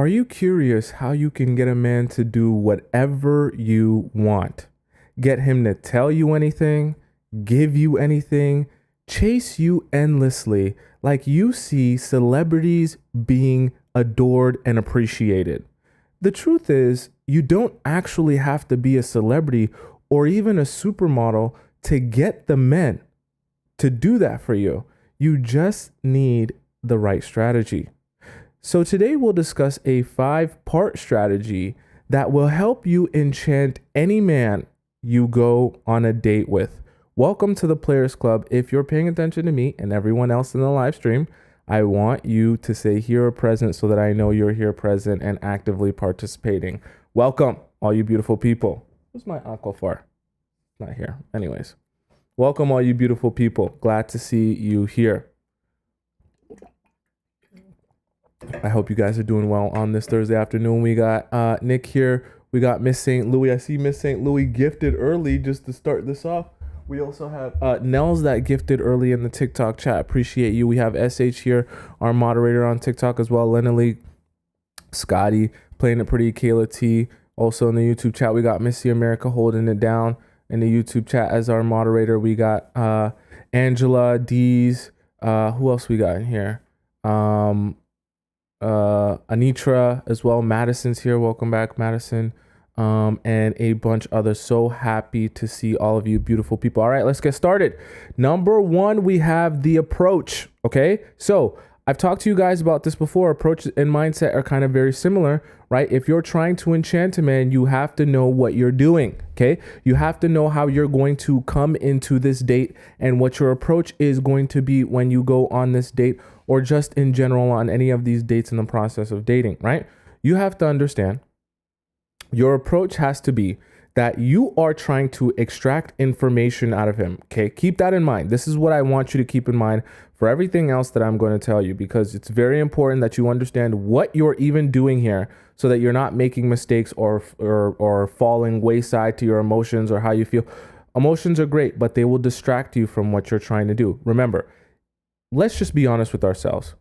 Are you curious how you can get a man to do whatever you want? Get him to tell you anything, give you anything, chase you endlessly, like you see celebrities being adored and appreciated. The truth is, you don't actually have to be a celebrity or even a supermodel to get the men to do that for you. You just need the right strategy. So today we'll discuss a 5-part strategy that will help you enchant any man you go on a date with. Welcome to the Players Club. If you're paying attention to me and everyone else in the live stream, I want you to say here or present so that I know you're here present and actively participating. Welcome, all you beautiful people. Where's my aquafar? Not here. Anyways, welcome all you beautiful people. Glad to see you here. I hope you guys are doing well on this Thursday afternoon. We got Nick here. We got Miss St. Louis. I see Miss St. Louis gifted early just to start this off. We also have Nels that gifted early in the TikTok chat. Appreciate you. We have SH here, our moderator on TikTok as well. Lena Lee, Scotty, playing it pretty. Kayla T. Also in the YouTube chat, we got Missy America holding it down in the YouTube chat as our moderator. We got Angela, Dees. Who else we got in here? Anitra as well. Madison's here. Welcome back, Madison. And a bunch others. So happy to see all of you beautiful people. All right, let's get started. Number 1, we have the approach. Okay, so I've talked to you guys about this before. Approach and mindset are kind of very similar, right? If you're trying to enchant a man, you have to know what you're doing. Okay, you have to know how you're going to come into this date and what your approach is going to be when you go on this date, or just in general on any of these dates in the process of dating, right? You have to understand your approach has to be that you are trying to extract information out of him. Okay, keep that in mind. This is what I want you to keep in mind for everything else that I'm going to tell you, because it's very important that you understand what you're even doing here so that you're not making mistakes or falling wayside to your emotions or how you feel. Emotions are great, but they will distract you from what you're trying to do. Remember, let's just be honest with ourselves.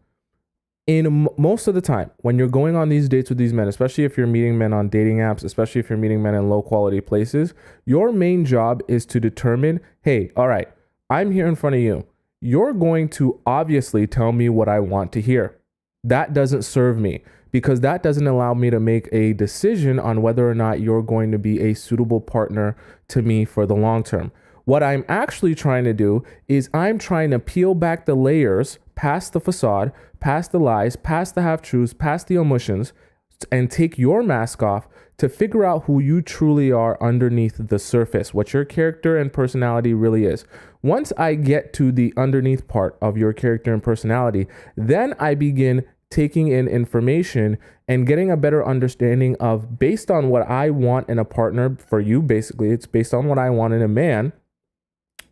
In most of the time, when you're going on these dates with these men, especially if you're meeting men on dating apps, especially if you're meeting men in low quality places, your main job is to determine, hey, all right, I'm here in front of you. You're going to obviously tell me what I want to hear. That doesn't serve me, because that doesn't allow me to make a decision on whether or not you're going to be a suitable partner to me for the long term. What I'm actually trying to do is I'm trying to peel back the layers, past the facade, past the lies, past the half-truths, past the omissions, and take your mask off to figure out who you truly are underneath the surface, what your character and personality really is. Once I get to the underneath part of your character and personality, then I begin taking in information and getting a better understanding of, based on what I want in a partner for you, basically, it's based on what I want in a man,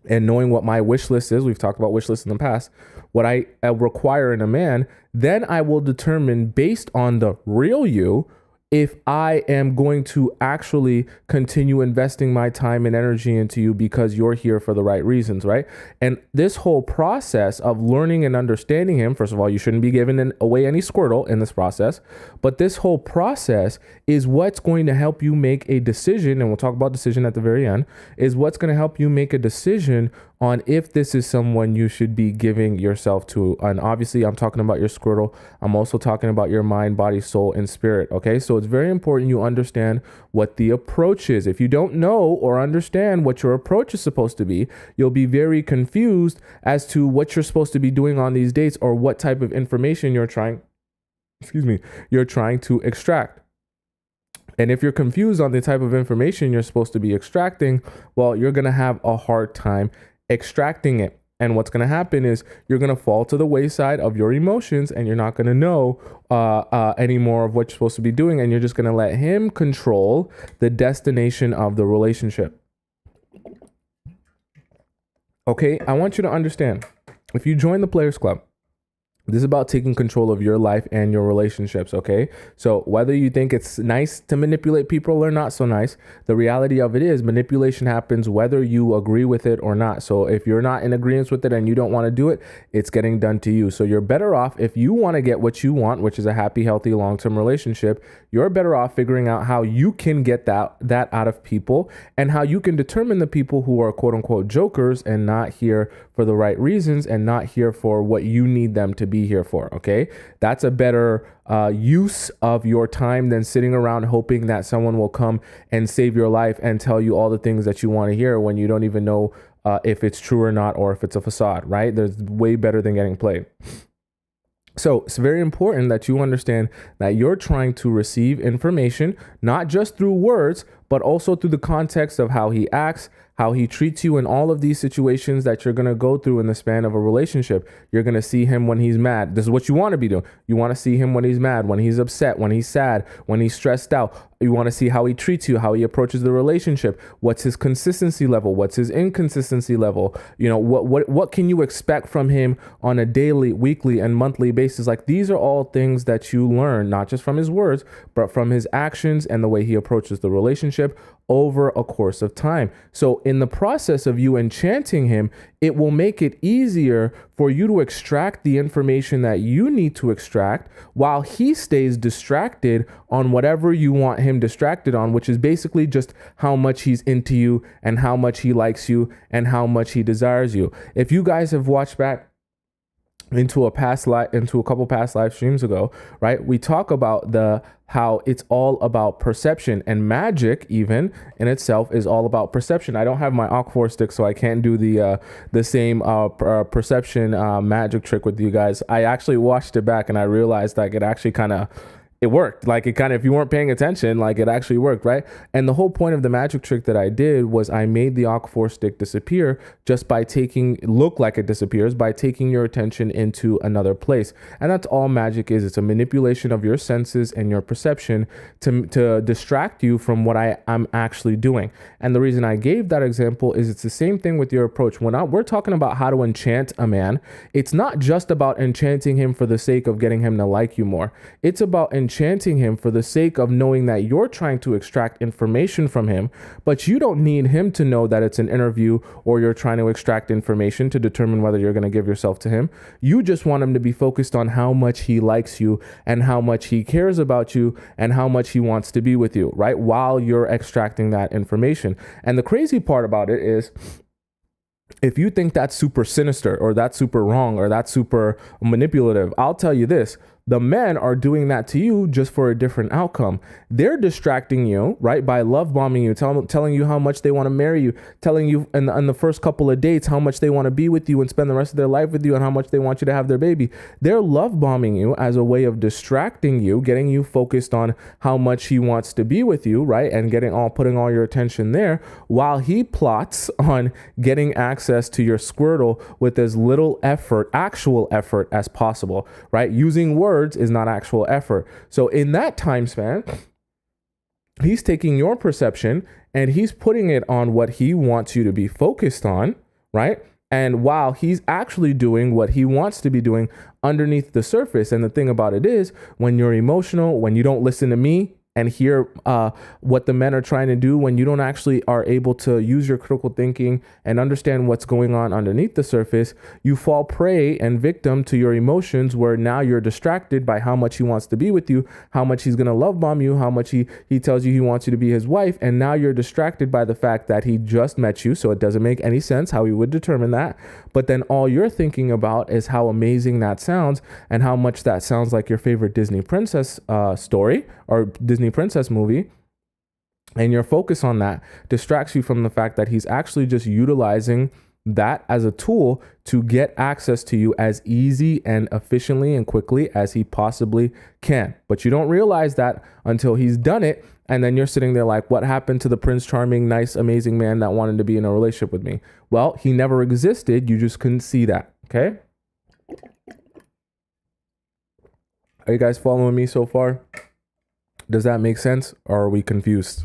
and knowing what my wish list is. We've talked about wish lists in the past. What I require in a man, then I will determine, based on the real you, if I am going to actually continue investing my time and energy into you because you're here for the right reasons, right? And this whole process of learning and understanding him, first of all, you shouldn't be giving away any Squirtle in this process, but this whole process is what's going to help you make a decision, and we'll talk about decision at the very end, is what's going to help you make a decision on if this is someone you should be giving yourself to. And obviously, I'm talking about your Squirtle. I'm also talking about your mind, body, soul, and spirit. Okay, so it's very important you understand what the approach is. If you don't know or understand what your approach is supposed to be, you'll be very confused as to what you're supposed to be doing on these dates, or what type of information you're trying to extract. And if you're confused on the type of information you're supposed to be extracting, well, you're going to have a hard time extracting it. And what's going to happen is you're going to fall to the wayside of your emotions, and you're not going to know any more of what you're supposed to be doing. And you're just going to let him control the destination of the relationship. Okay, I want you to understand, if you join the Players Club, This is about taking control of your life and your relationships, okay? So whether you think it's nice to manipulate people or not so nice, the reality of it is manipulation happens whether you agree with it or not. So if you're not in agreement with it and you don't want to do it, it's getting done to you. So you're better off, if you want to get what you want, which is a happy, healthy, long-term relationship, you're better off figuring out how you can get that out of people, and how you can determine the people who are quote unquote jokers and not here for the right reasons and not here for what you need them to be here for. Okay, that's a better use of your time than sitting around hoping that someone will come and save your life and tell you all the things that you want to hear when you don't even know if it's true or not, or if it's a facade, right? There's way better than getting played. So it's very important that you understand that you're trying to receive information, not just through words, but also through the context of how he acts, how he treats you in all of these situations that you're going to go through in the span of a relationship. You're going to see him when he's mad. This is what you want to be doing. You want to see him when he's mad, when he's upset, when he's sad, when he's stressed out. You want to see how he treats you, how he approaches the relationship. What's his consistency level? What's his inconsistency level? You know, what can you expect from him on a daily, weekly, and monthly basis? Like, these are all things that you learn, not just from his words, but from his actions and the way he approaches the relationship over a course of time. So in the process of you enchanting him, it will make it easier for you to extract the information that you need to extract while he stays distracted on whatever you want him distracted on, which is basically just how much he's into you and how much he likes you and how much he desires you. If you guys have watched back into a couple past live streams ago, right, we talk about how it's all about perception, and magic even in itself is all about perception. I don't have my Aquaphor stick, so I can't do the same perception magic trick with you guys. I actually watched it back and I realized like it actually it worked. Like, it kind of, if you weren't paying attention, like, it actually worked, right? And the whole point of the magic trick that I did was I made the Aquaphor stick disappear just by look like it disappears by taking your attention into another place. And that's all magic is. It's a manipulation of your senses and your perception to distract you from what I'm actually doing. And the reason I gave that example is it's the same thing with your approach. When we're talking about how to enchant a man, it's not just about enchanting him for the sake of getting him to like you more. It's about enchanting him for the sake of knowing that you're trying to extract information from him, but you don't need him to know that it's an interview or you're trying to extract information to determine whether you're going to give yourself to him. You just want him to be focused on how much he likes you and how much he cares about you and how much he wants to be with you, right? While you're extracting that information. And the crazy part about it is, if you think that's super sinister or that's super wrong or that's super manipulative, I'll tell you this. The men are doing that to you just for a different outcome. They're distracting you, right, by love bombing you, telling you how much they want to marry you, telling you in the first couple of dates how much they want to be with you and spend the rest of their life with you and how much they want you to have their baby. They're love bombing you as a way of distracting you, getting you focused on how much he wants to be with you, right, and putting all your attention there, while he plots on getting access to your Squirtle with as little actual effort as possible, right? Using words is not actual effort. So in that time span, he's taking your perception and he's putting it on what he wants you to be focused on, right? And while he's actually doing what he wants to be doing underneath the surface. And the thing about it is, when you're emotional, when you don't listen to me and hear what the men are trying to do, when you don't actually are able to use your critical thinking and understand what's going on underneath the surface, you fall prey and victim to your emotions, where now you're distracted by how much he wants to be with you, how much he's going to love bomb you, how much he tells you he wants you to be his wife. And now you're distracted by the fact that he just met you. So it doesn't make any sense how he would determine that. But then all you're thinking about is how amazing that sounds and how much that sounds like your favorite Disney princess story or Disney princess movie. And your focus on that distracts you from the fact that he's actually just utilizing that as a tool to get access to you as easy and efficiently and quickly as he possibly can. But you don't realize that until he's done it. And then you're sitting there like, what happened to the Prince Charming, nice, amazing man that wanted to be in a relationship with me? Well, he never existed. You just couldn't see that. Okay. Are you guys following me so far? Does that make sense? Or are we confused?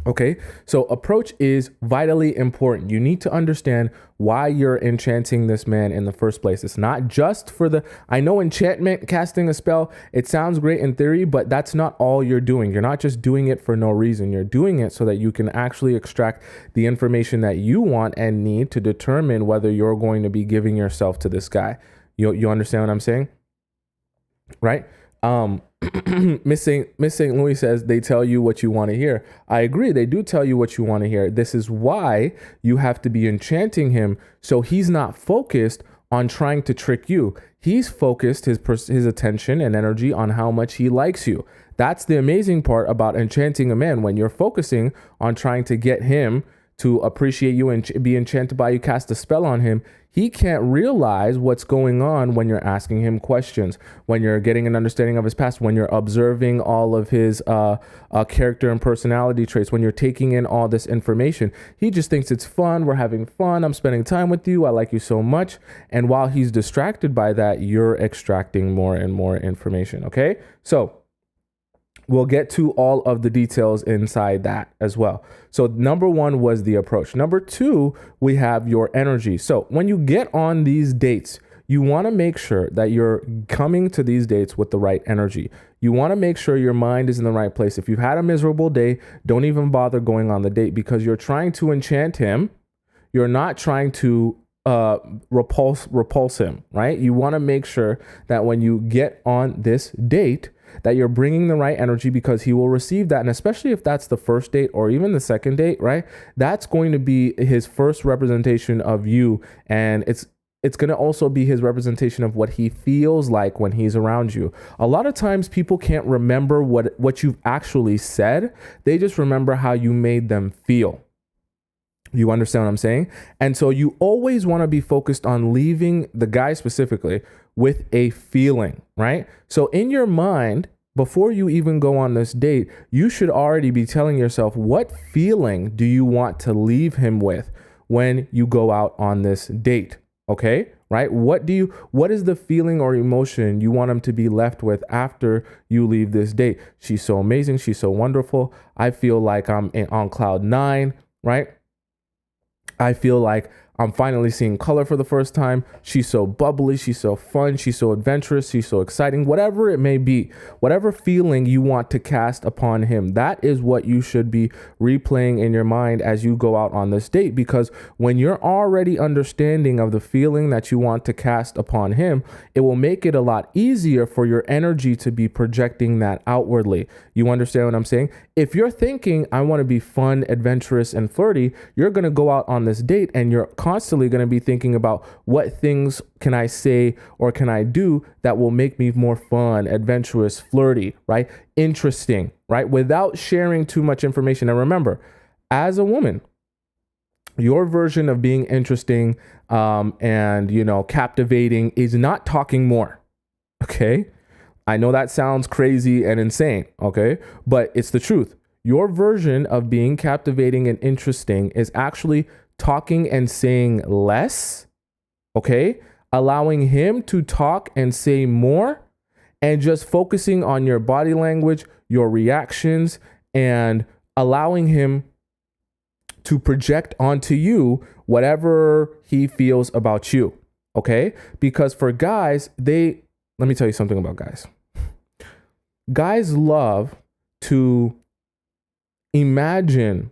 Okay, so approach is vitally important. You need to understand why you're enchanting this man in the first place. It's not just for I know enchantment, casting a spell, it sounds great in theory, but that's not all you're doing. You're not just doing it for no reason. You're doing it so that you can actually extract the information that you want and need to determine whether you're going to be giving yourself to this guy. You understand what I'm saying? Right? Miss St. Louis says they tell you what you want to hear. I agree. They do tell you what you want to hear. This is why you have to be enchanting him. So he's not focused on trying to trick you. He's focused his attention and energy on how much he likes you. That's the amazing part about enchanting a man. When you're focusing on trying to get him to appreciate you and be enchanted by you, cast a spell on him, he can't realize what's going on when you're asking him questions, when you're getting an understanding of his past, when you're observing all of his character and personality traits, when you're taking in all this information. He just thinks it's fun. We're having fun. I'm spending time with you. I like you so much. And while he's distracted by that, you're extracting more and more information. Okay, so we'll get to all of the details inside that as well. So number one was the approach. Number two, we have your energy. So when you get on these dates, you want to make sure that you're coming to these dates with the right energy. You want to make sure your mind is in the right place. If you've had a miserable day, don't even bother going on the date, because you're trying to enchant him. You're not trying to repulse him, right? You want to make sure that when you get on this date, that you're bringing the right energy, because he will receive that. And especially if that's the first date or even the second date, right? That's going to be his first representation of you. And it's going to also be his representation of what he feels like when he's around you. A lot of times people can't remember what you've actually said. They just remember how you made them feel. You understand what I'm saying? And so you always want to be focused on leaving the guy specifically with a feeling, right? So in your mind, before you even go on this date, you should already be telling yourself, what feeling do you want to leave him with when you go out on this date? Okay, right? What is the feeling or emotion you want him to be left with after you leave this date? She's so amazing. She's so wonderful. I feel like I'm on cloud 9, right? I feel like I'm finally seeing color for the first time. She's so bubbly. She's so fun. She's so adventurous. She's so exciting. Whatever it may be, whatever feeling you want to cast upon him, that is what you should be replaying in your mind as you go out on this date. Because when you're already understanding of the feeling that you want to cast upon him, it will make it a lot easier for your energy to be projecting that outwardly. You understand what I'm saying? If you're thinking, I want to be fun, adventurous, and flirty, you're going to go out on this date and you're constantly going to be thinking about what things can I say or can I do that will make me more fun, adventurous, flirty, right? Interesting, right? Without sharing too much information. And remember, as a woman, your version of being interesting and, captivating is not talking more. Okay. I know that sounds crazy and insane. Okay. But it's the truth. Your version of being captivating and interesting is actually talking and saying less. Okay. Allowing him to talk and say more, and just focusing on your body language, your reactions, and allowing him to project onto you whatever he feels about you. Okay. Because for guys, let me tell you something about guys. Guys love to imagine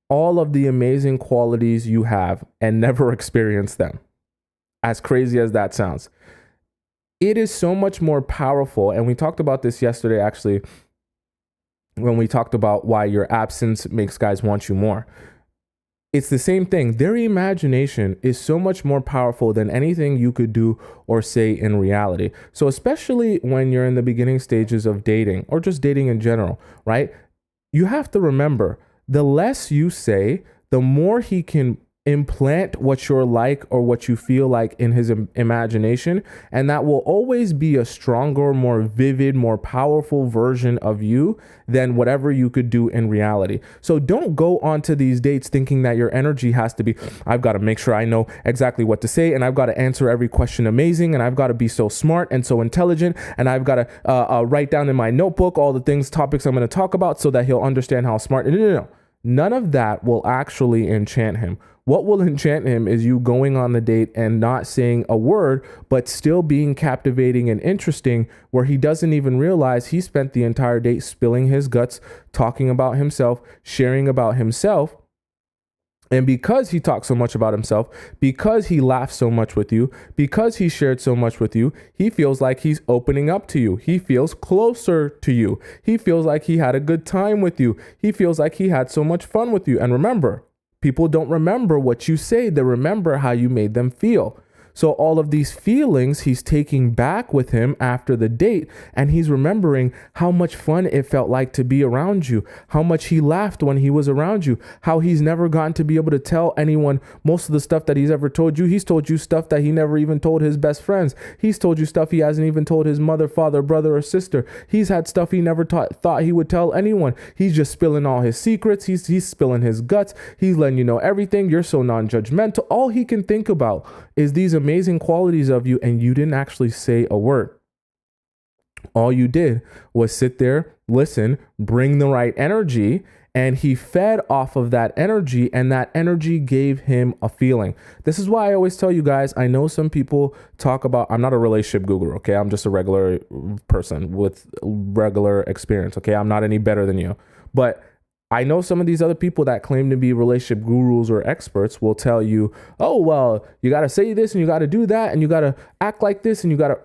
all of the amazing qualities you have and never experience them. As crazy as that sounds, it is so much more powerful. And we talked about this yesterday, actually, when we talked about why your absence makes guys want you more. It's the same thing. Their imagination is so much more powerful than anything you could do or say in reality. So especially when you're in the beginning stages of dating or just dating in general, right? You have to remember, the less you say, the more he can implant what you're like or what you feel like in his imagination. And that will always be a stronger, more vivid, more powerful version of you than whatever you could do in reality. So don't go onto these dates thinking that your energy has to be, I've got to make sure I know exactly what to say, and I've got to answer every question amazing, and I've got to be so smart and so intelligent, and I've got to write down in my notebook all the topics I'm going to talk about so that he'll understand how smart. No. none of that will actually enchant him. What will enchant him is you going on the date and not saying a word, but still being captivating and interesting, where he doesn't even realize he spent the entire date spilling his guts, talking about himself, sharing about himself. And because he talked so much about himself, because he laughed so much with you, because he shared so much with you, he feels like he's opening up to you. He feels closer to you. He feels like he had a good time with you. He feels like he had so much fun with you. And remember, people don't remember what you say. They remember how you made them feel. So all of these feelings he's taking back with him after the date, and he's remembering how much fun it felt like to be around you, how much he laughed when he was around you, how he's never gotten to be able to tell anyone most of the stuff that he's ever told you. He's told you stuff that he never even told his best friends. He's told you stuff he hasn't even told his mother, father, brother, or sister. He's had stuff he never thought he would tell anyone. He's just spilling all his secrets. He's spilling his guts. He's letting you know everything. You're so non-judgmental. All he can think about is these amazing qualities of you, and you didn't actually say a word. All you did was sit there, listen, bring the right energy, and he fed off of that energy, and that energy gave him a feeling. This is why I always tell you guys, I know some people talk about, I'm not a relationship guru, okay? I'm just a regular person with regular experience, okay? I'm not any better than you. But I know some of these other people that claim to be relationship gurus or experts will tell you, oh, well, you got to say this and you got to do that and you got to act like this and you got to.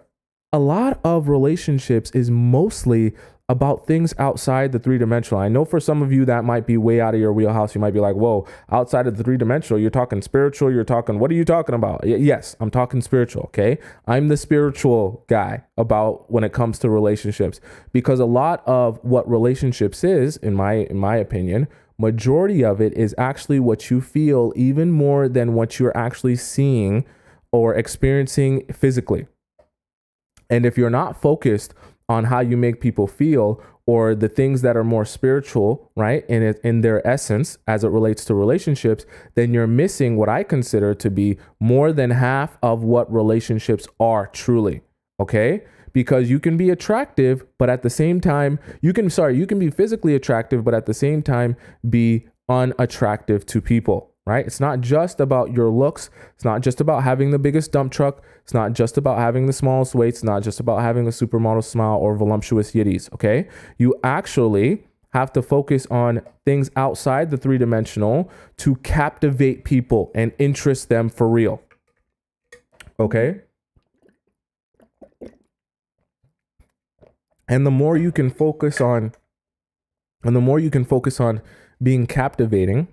A lot of relationships is mostly about things outside the three-dimensional. I know for some of you that might be way out of your wheelhouse. You might be like, whoa, outside of the three-dimensional, you're talking spiritual, you're talking, what are you talking about? Yes, I'm talking spiritual, okay? I'm the spiritual guy about when it comes to relationships, because a lot of what relationships is, in my opinion, majority of it is actually what you feel even more than what you're actually seeing or experiencing physically. And if you're not focused on how you make people feel or the things that are more spiritual, right, in their essence as it relates to relationships, then you're missing what I consider to be more than half of what relationships are truly, okay? Because you can be attractive, but at the same time, you can be physically attractive, but at the same time be unattractive to people. Right? It's not just about your looks. It's not just about having the biggest dump truck. It's not just about having the smallest weights. It's not just about having a supermodel smile or voluptuous yitties. Okay. You actually have to focus on things outside the three-dimensional to captivate people and interest them for real. Okay. And the more you can focus on being captivating,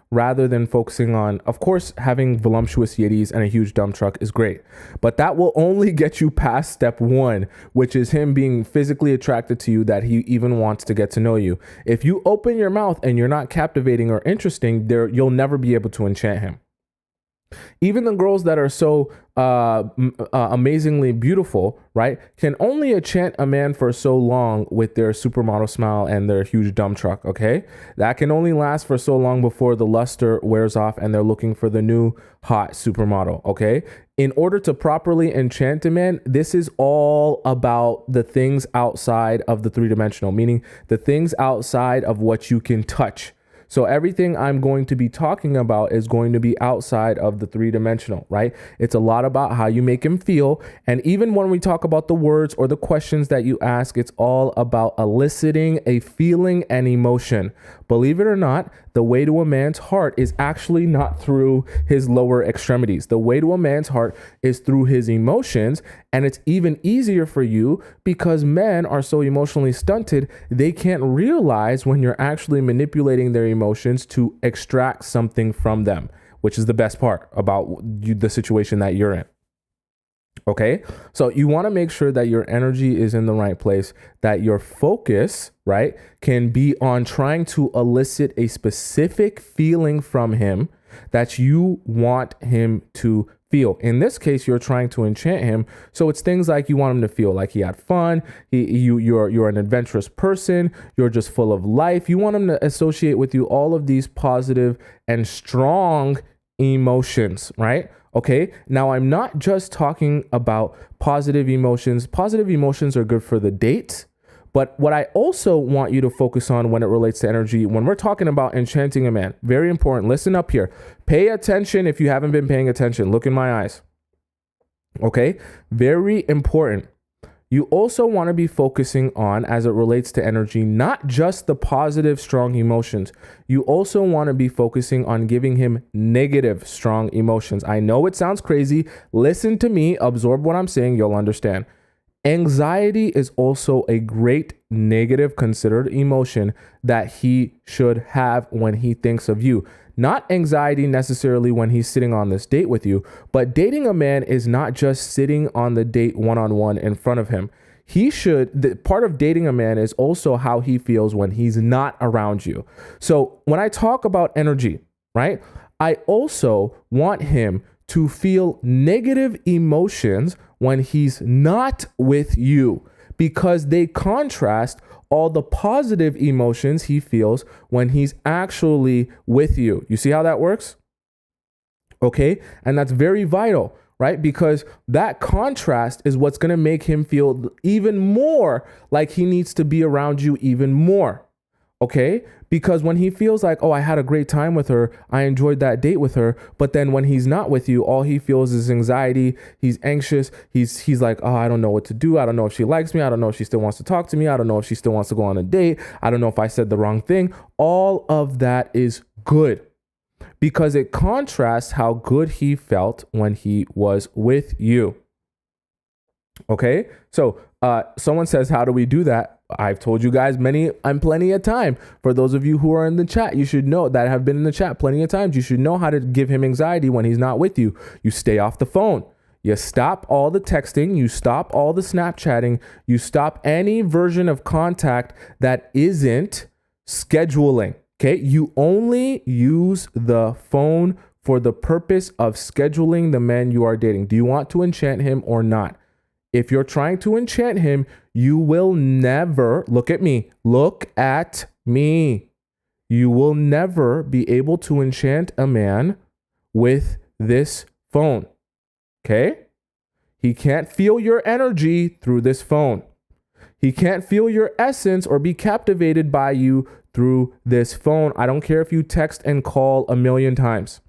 rather than focusing on, of course, having voluptuous yitties and a huge dump truck is great, but that will only get you past step one, which is him being physically attracted to you, that he even wants to get to know you. If you open your mouth and you're not captivating or interesting, you'll never be able to enchant him. Even the girls that are so amazingly beautiful, right, can only enchant a man for so long with their supermodel smile and their huge dump truck, okay? That can only last for so long before the luster wears off and they're looking for the new hot supermodel, okay? In order to properly enchant a man, this is all about the things outside of the three-dimensional, meaning the things outside of what you can touch. So everything I'm going to be talking about is going to be outside of the three-dimensional, right? It's a lot about how you make him feel. And even when we talk about the words or the questions that you ask, it's all about eliciting a feeling and emotion. Believe it or not, the way to a man's heart is actually not through his lower extremities. The way to a man's heart is through his emotions. And it's even easier for you because men are so emotionally stunted, they can't realize when you're actually manipulating their emotions to extract something from them, which is the best part about the situation that you're in. Okay, so you want to make sure that your energy is in the right place, that your focus, right, can be on trying to elicit a specific feeling from him that you want him to feel. In this case, you're trying to enchant him. So it's things like you want him to feel like he had fun. You're an adventurous person. You're just full of life. You want him to associate with you all of these positive and strong emotions, right? Okay. Now I'm not just talking about positive emotions. Positive emotions are good for the date, But what I also want you to focus on when it relates to energy, when we're talking about enchanting a man, very important. Listen up here. Pay attention if you haven't been paying attention. Look in my eyes. Okay? Very important. You also want to be focusing on, as it relates to energy, not just the positive, strong emotions. You also want to be focusing on giving him negative, strong emotions. I know it sounds crazy. Listen to me, absorb what I'm saying, you'll understand. Anxiety is also a great negative considered emotion that he should have when he thinks of you. Not anxiety necessarily when he's sitting on this date with you, but dating a man is not just sitting on the date one-on-one in front of him. Part of dating a man is also how he feels when he's not around you. So when I talk about energy, right, I also want him to feel negative emotions when he's not with you, because they contrast all the positive emotions he feels when he's actually with you. You see how that works? Okay. And that's very vital, right? Because that contrast is what's going to make him feel even more like he needs to be around you even more. Okay. Because when he feels like, oh, I had a great time with her, I enjoyed that date with her, but then when he's not with you, all he feels is anxiety. He's anxious. He's like, oh, I don't know what to do. I don't know if she likes me. I don't know if she still wants to talk to me. I don't know if she still wants to go on a date. I don't know if I said the wrong thing. All of that is good because it contrasts how good he felt when he was with you. Okay. So someone says, how do we do that? I've told you guys plenty of time. For those of you who are in the chat, you should know that have been in the chat plenty of times. You should know how to give him anxiety when he's not with you. You stay off the phone. You stop all the texting. You stop all the Snapchatting. You stop any version of contact that isn't scheduling. Okay. You only use the phone for the purpose of scheduling the man you are dating. Do you want to enchant him or not? If you're trying to enchant him, you will never, look at me. You will never be able to enchant a man with this phone. Okay? He can't feel your energy through this phone. He can't feel your essence or be captivated by you through this phone. I don't care if you text and call 1,000,000 times.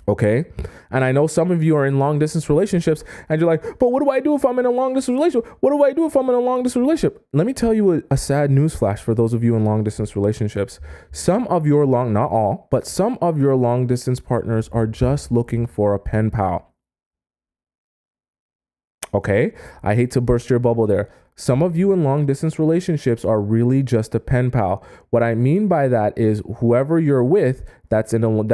Okay. And I know some of you are in long distance relationships and you're like, but what do I do if I'm in a long distance relationship? What do I do if I'm in a long distance relationship? Let me tell you a sad news flash for those of you in long distance relationships. Some of your not all, but some of your long distance partners are just looking for a pen pal. Okay. I hate to burst your bubble there. Some of you in long distance relationships are really just a pen pal. What I mean by that is whoever you're with that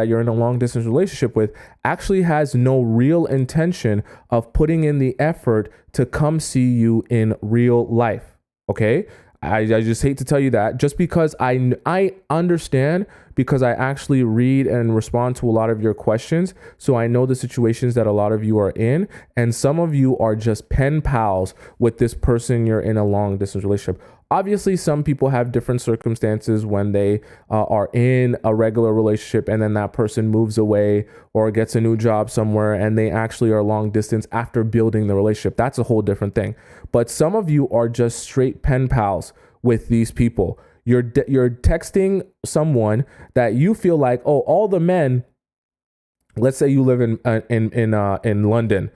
you're in a long distance relationship with actually has no real intention of putting in the effort to come see you in real life. Okay. I just hate to tell you that just because I understand, because I actually read and respond to a lot of your questions. So I know the situations that a lot of you are in, and some of you are just pen pals with this person you're in a long distance relationship. Obviously, some people have different circumstances when they are in a regular relationship and then that person moves away or gets a new job somewhere and they actually are long distance after building the relationship. That's a whole different thing. But some of you are just straight pen pals with these people. You're texting someone that you feel like, oh, all the men, let's say you live in London,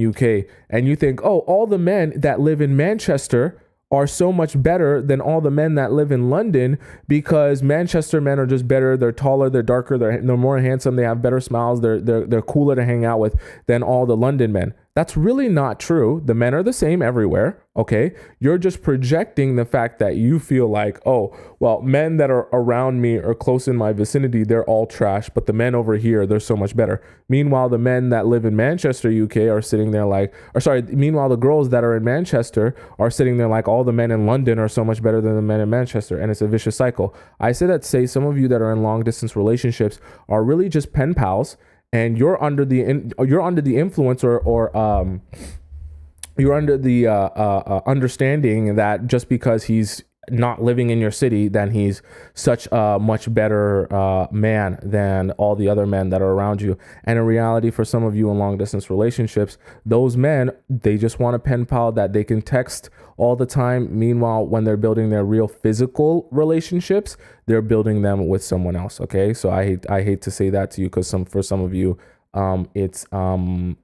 UK, and you think, oh, all the men that live in Manchester are so much better than all the men that live in London because Manchester men are just better. They're taller, they're darker, they're more handsome, they have better smiles, they're cooler to hang out with than all the London men. That's really not true. The men are the same everywhere, okay? You're just projecting the fact that you feel like, oh, well, men that are around me or close in my vicinity, they're all trash, but the men over here, they're so much better. Meanwhile, the men that live in Manchester, UK are sitting there like, meanwhile, the girls that are in Manchester are sitting there like all the men in London are so much better than the men in Manchester, and it's a vicious cycle. I say that say some of you that are in long distance relationships are really just pen pals, and you're under the influence or you're under the understanding that just because he's not living in your city, then he's such a much better man than all the other men that are around you. And in reality, for some of you in long distance relationships, those men, they just want a pen pal that they can text all the time. Meanwhile, when they're building their real physical relationships, they're building them with someone else. Okay, so I hate to say that to you, because for some of you, it's a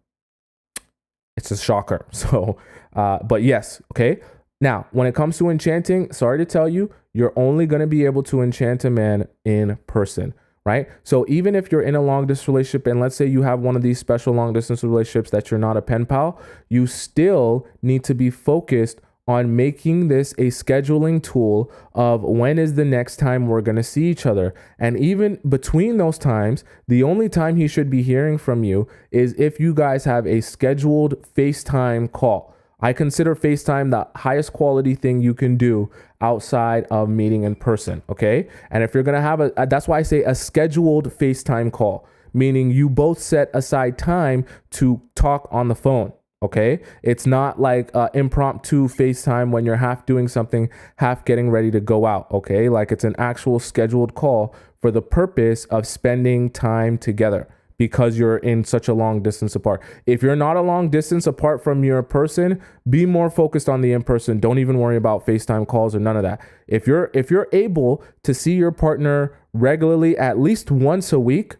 shocker. So, but yes, okay. Now, when it comes to enchanting, sorry to tell you, you're only going to be able to enchant a man in person, right? So even if you're in a long distance relationship, and let's say you have one of these special long distance relationships that you're not a pen pal, you still need to be focused on making this a scheduling tool of when is the next time we're going to see each other. And even between those times, the only time he should be hearing from you is if you guys have a scheduled FaceTime call. I consider FaceTime the highest quality thing you can do outside of meeting in person, okay? And if you're going to have that's why I say a scheduled FaceTime call, meaning you both set aside time to talk on the phone, okay? It's not like impromptu FaceTime when you're half doing something, half getting ready to go out, okay? Like it's an actual scheduled call for the purpose of spending time together, because you're in such a long distance apart. If you're not a long distance apart from your person, be more focused on the in-person. Don't even worry about FaceTime calls or none of that. If you're able to see your partner regularly, at least once a week,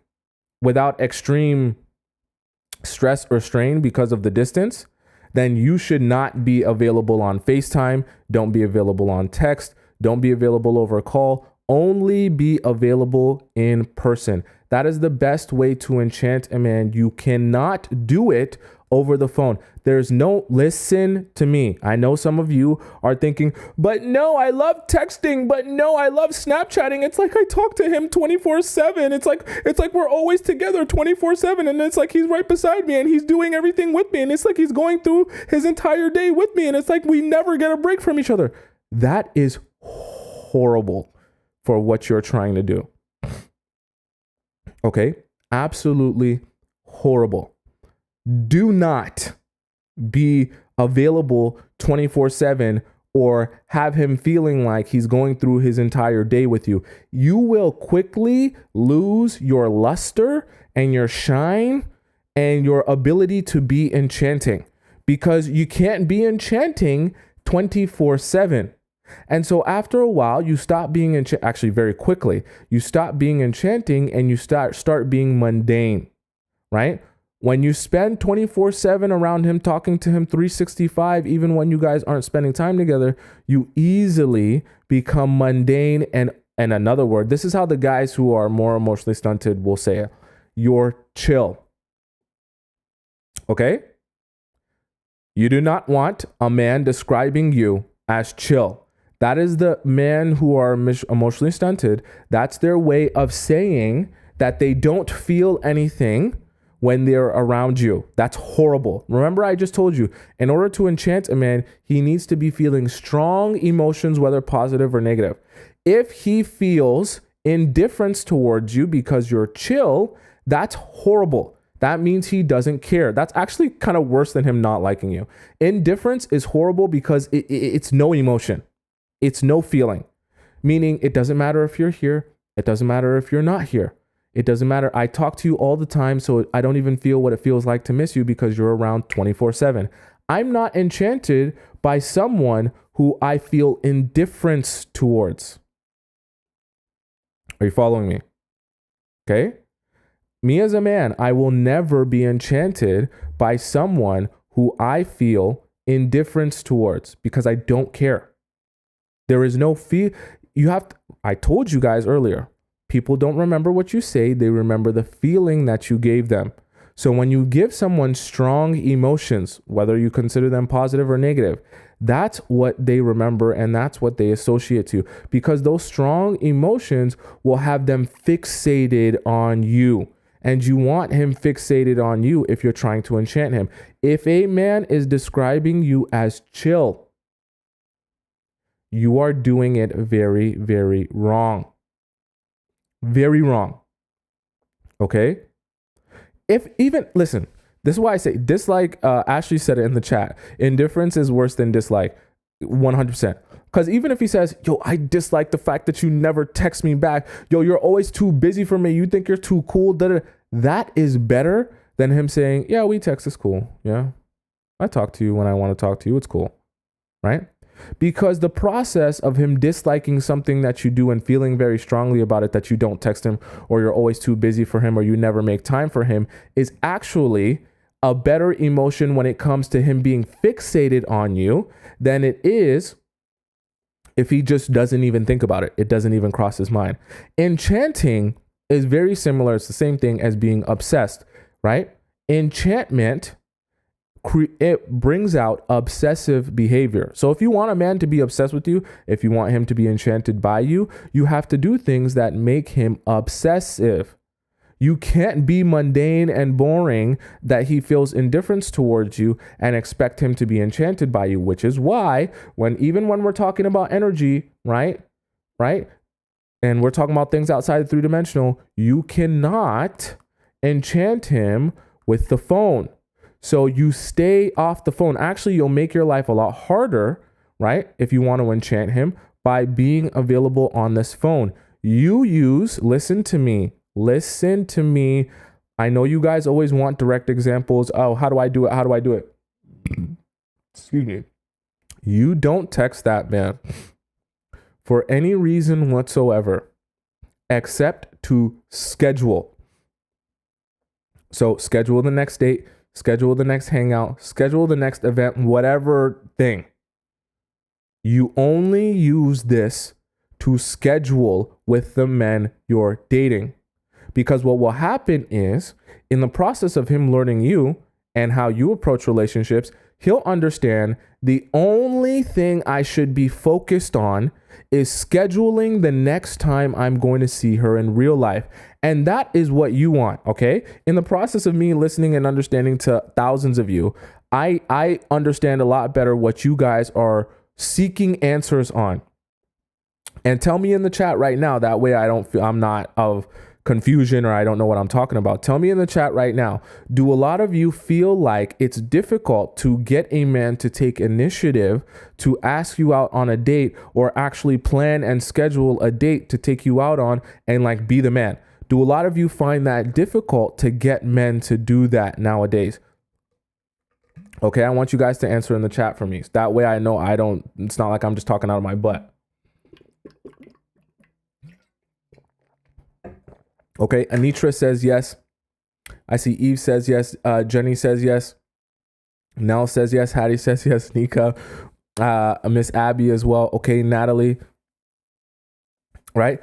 without extreme stress or strain because of the distance, then you should not be available on FaceTime. Don't be available on text. Don't be available over a call. Only be available in person. That is the best way to enchant a man. You cannot do it over the phone. Listen to me. I know some of you are thinking, but no, I love texting, but no, I love Snapchatting. It's like I talk to him 24/7. It's like we're always together 24/7. And it's like he's right beside me and he's doing everything with me. And it's like he's going through his entire day with me. And it's like we never get a break from each other. That is horrible for what you're trying to do. Okay, absolutely horrible. Do not be available 24/7 or have him feeling like he's going through his entire day with you. You will quickly lose your luster and your shine and your ability to be enchanting, because you can't be enchanting 24/7. And so after a while, you stop being actually very quickly, you stop being enchanting and you start being mundane, right? When you spend 24/7 around him, talking to him 365, even when you guys aren't spending time together, you easily become mundane. And another word, this is how the guys who are more emotionally stunted will say it. You're chill. Okay? You do not want a man describing you as chill. That is the men who are emotionally stunted. That's their way of saying that they don't feel anything when they're around you. That's horrible. Remember, I just told you, in order to enchant a man, he needs to be feeling strong emotions, whether positive or negative. If he feels indifference towards you because you're chill, that's horrible. That means he doesn't care. That's actually kind of worse than him not liking you. Indifference is horrible because it's no emotion. It's no feeling, meaning it doesn't matter if you're here. It doesn't matter if you're not here. It doesn't matter. I talk to you all the time, so I don't even feel what it feels like to miss you because you're around 24/7. I'm not enchanted by someone who I feel indifference towards. Are you following me? Okay. Me as a man, I will never be enchanted by someone who I feel indifference towards because I don't care. There is no feel. I told you guys earlier, people don't remember what you say. They remember the feeling that you gave them. So when you give someone strong emotions, whether you consider them positive or negative, that's what they remember and that's what they associate to, because those strong emotions will have them fixated on you. And you want him fixated on you if you're trying to enchant him. If a man is describing you as chill, you are doing it very, very wrong. Very wrong. Okay? Listen, this is why I say dislike. Ashley said it in the chat. Indifference is worse than dislike. 100%. Because even if he says, yo, I dislike the fact that you never text me back. Yo, you're always too busy for me. You think you're too cool. That is better than him saying, yeah, we text is cool. Yeah. I talk to you when I want to talk to you. It's cool. Right? Because the process of him disliking something that you do and feeling very strongly about it, that you don't text him, or you're always too busy for him, or you never make time for him, is actually a better emotion when it comes to him being fixated on you than it is if he just doesn't even think about it. It doesn't even cross his mind. Enchanting is very similar. It's the same thing as being obsessed, right? Enchantment, it brings out obsessive behavior. So if you want a man to be obsessed with you, if you want him to be enchanted by you, you have to do things that make him obsessive. You can't be mundane and boring that he feels indifference towards you and expect him to be enchanted by you, which is why even when we're talking about energy, right? And we're talking about things outside the 3-dimensional, you cannot enchant him with the phone. So you stay off the phone. Actually, you'll make your life a lot harder, right? If you want to enchant him by being available on this phone. Listen to me. I know you guys always want direct examples. Oh, how do I do it? Excuse me. You don't text that man for any reason whatsoever except to schedule. So schedule the next date, schedule the next hangout, schedule the next event, whatever thing. You only use this to schedule with the men you're dating. Because what will happen is, in the process of him learning you and how you approach relationships, he'll understand the only thing I should be focused on is scheduling the next time I'm going to see her in real life. And that is what you want, okay? In the process of me listening and understanding to thousands of you, I understand a lot better what you guys are seeking answers on. And tell me in the chat right now, that way I'm not of confusion or I don't know what I'm talking about. Tell me in the chat right now, do a lot of you feel like it's difficult to get a man to take initiative to ask you out on a date or actually plan and schedule a date to take you out on and like be the man? Do a lot of you find that difficult to get men to do that nowadays? Okay, I want you guys to answer in the chat for me. That way I know it's not like I'm just talking out of my butt. Okay, Anitra says yes. I see Eve says yes. Jenny says yes. Nell says yes. Hattie says yes. Nika, Miss Abby as well. Okay, Natalie, right?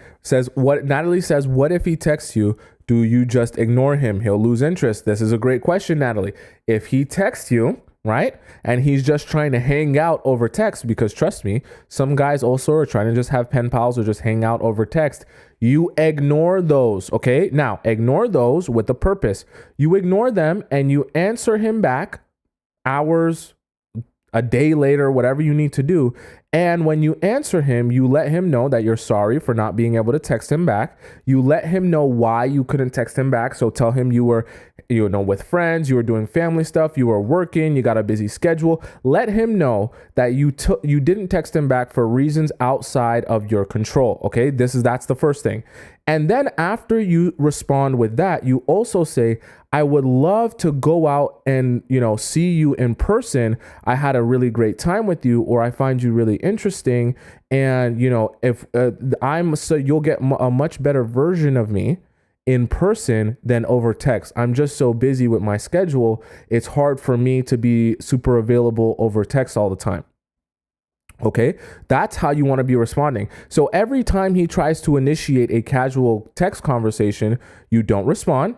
Natalie says, what if he texts you? Do you just ignore him? He'll lose interest. This is a great question, Natalie. If he texts you, right, and he's just trying to hang out over text, because trust me, some guys also are trying to just have pen pals or just hang out over text. You ignore those, okay? Now, ignore those with a purpose. You ignore them and you answer him back hours, a day later, whatever you need to do. And when you answer him, you let him know that you're sorry for not being able to text him back. You let him know why you couldn't text him back. So tell him you were, with friends, you were doing family stuff, you were working, you got a busy schedule. Let him know that you didn't text him back for reasons outside of your control. Okay, that's the first thing. And then after you respond with that, you also say, I would love to go out and, see you in person. I had a really great time with you, or I find you really interesting. And, if you'll get a much better version of me in person than over text. I'm just so busy with my schedule. It's hard for me to be super available over text all the time. Okay, that's how you want to be responding. So every time he tries to initiate a casual text conversation, you don't respond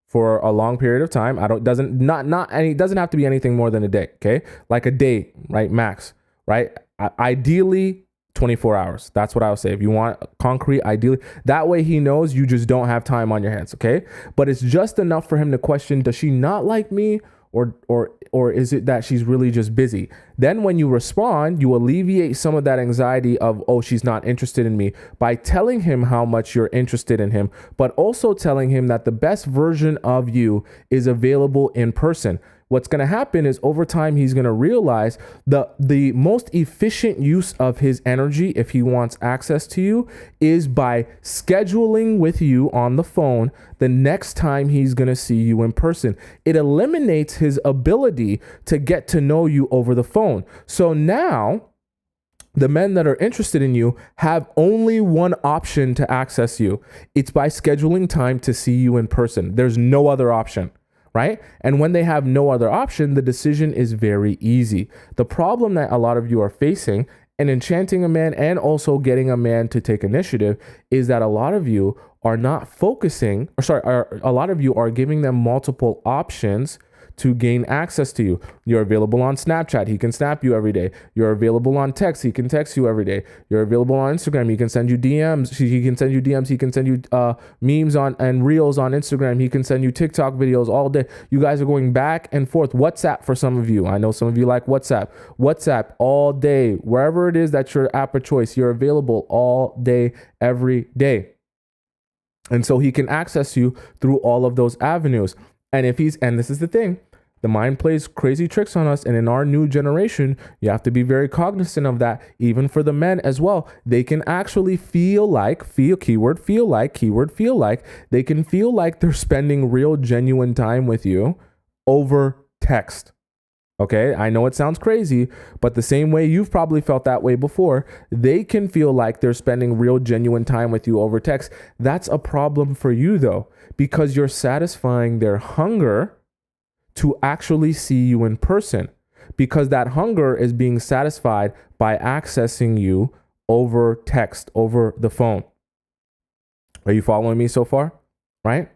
for a long period of time. It doesn't have to be anything more than a day. Okay, like a day, right? Max, right? Ideally 24 hours. That's what I would say. If you want concrete, ideally, that way he knows you just don't have time on your hands. Okay, but it's just enough for him to question: does she not like me? Or is it that she's really just busy? Then when you respond, you alleviate some of that anxiety of, oh, she's not interested in me, by telling him how much you're interested in him, but also telling him that the best version of you is available in person. what's going to happen is over time, he's going to realize the most efficient use of his energy, if he wants access to you, is by scheduling with you on the phone the next time he's going to see you in person. It eliminates his ability to get to know you over the phone. So now the men that are interested in you have only one option to access you. It's by scheduling time to see you in person. There's no other option, right? And when they have no other option, the decision is very easy. The problem that a lot of you are facing in enchanting a man and also getting a man to take initiative is that a lot of you are not focusing, a lot of you are giving them multiple options to gain access to you. You're available on Snapchat. He can snap you every day. You're available on text. He can text you every day. You're available on Instagram. He can send you DMs. He can send you DMs. He can send you memes and reels on Instagram. He can send you TikTok videos all day. You guys are going back and forth. WhatsApp for some of you. I know some of you like WhatsApp. WhatsApp all day. Wherever it is that your app of choice, you're available all day, every day. And so he can access you through all of those avenues. And this is the thing, the mind plays crazy tricks on us. And in our new generation, you have to be very cognizant of that. Even for the men as well, they can actually feel like they can feel like they're spending real genuine time with you over text. Okay, I know it sounds crazy, but the same way you've probably felt that way before, they can feel like they're spending real genuine time with you over text. That's a problem for you though, because you're satisfying their hunger to actually see you in person, because that hunger is being satisfied by accessing you over text, over the phone. Are you following me so far? Right?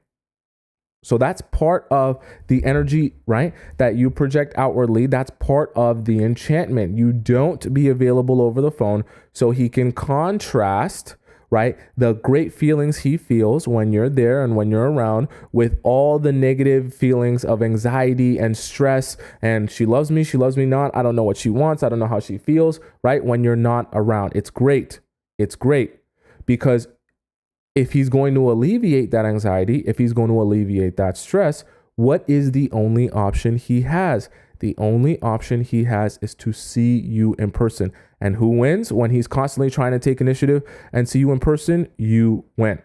So that's part of the energy, right, that you project outwardly. That's part of the enchantment. You don't be available over the phone so he can contrast, right, the great feelings he feels when you're there and when you're around with all the negative feelings of anxiety and stress. And she loves me not. I don't know what she wants. I don't know how she feels, right, when you're not around. It's great. It's great because if he's going to alleviate that anxiety, if he's going to alleviate that stress, what is the only option he has? The only option he has is to see you in person. And who wins when he's constantly trying to take initiative and see you in person? You win.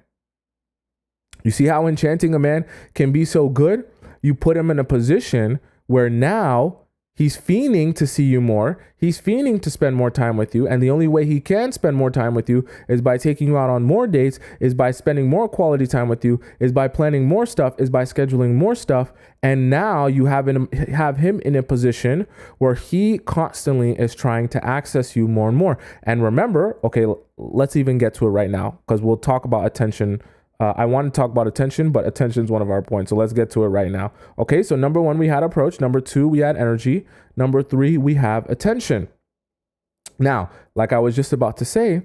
You see how enchanting a man can be so good? You put him in a position where now he's fiending to see you more. He's fiending to spend more time with you. And the only way he can spend more time with you is by taking you out on more dates, is by spending more quality time with you, is by planning more stuff, is by scheduling more stuff. And now you have him in a position where he constantly is trying to access you more and more. And remember, okay, let's even get to it right now because we'll talk about attention. I want to talk about attention, but attention is one of our points. So let's get to it right now. Okay, so number 1, we had approach. Number 2, we had energy. Number 3, we have attention. Now, like I was just about to say,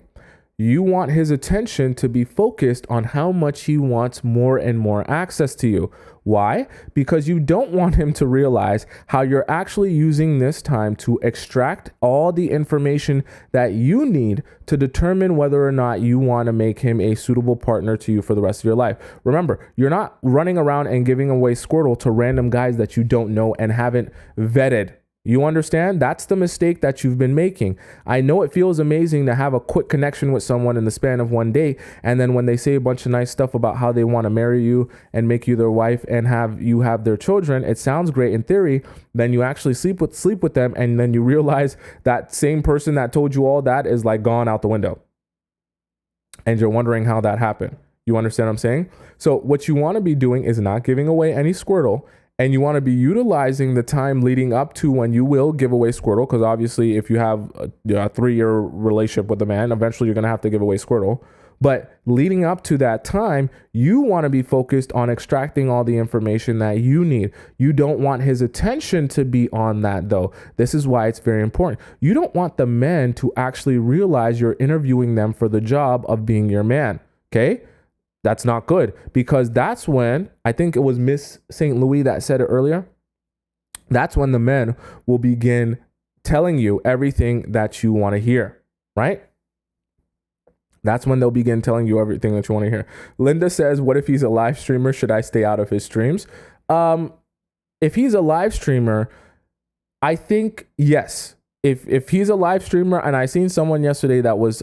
you want his attention to be focused on how much he wants more and more access to you. Why? Because you don't want him to realize how you're actually using this time to extract all the information that you need to determine whether or not you want to make him a suitable partner to you for the rest of your life. Remember, you're not running around and giving away Squirtle to random guys that you don't know and haven't vetted. You understand? That's the mistake that you've been making. I know it feels amazing to have a quick connection with someone in the span of one day. And then when they say a bunch of nice stuff about how they want to marry you and make you their wife and have their children, it sounds great in theory. Then you actually sleep with them. And then you realize that same person that told you all that is like gone out the window. And you're wondering how that happened. You understand what I'm saying? So what you want to be doing is not giving away any Squirtle. And you want to be utilizing the time leading up to when you will give away Squirtle, because obviously if you have a 3-year relationship with a man, eventually you're going to have to give away Squirtle. But leading up to that time, you want to be focused on extracting all the information that you need. You don't want his attention to be on that, though. This is why it's very important. You don't want the men to actually realize you're interviewing them for the job of being your man, okay? That's not good, because that's when, I think it was Miss St. Louis that said it earlier, that's when the men will begin telling you everything that you want to hear, right? That's when they'll begin telling you everything that you want to hear. Linda says, what if he's a live streamer? Should I stay out of his streams? It if he's a live streamer, I think yes. If he's a live streamer, and I seen someone yesterday that was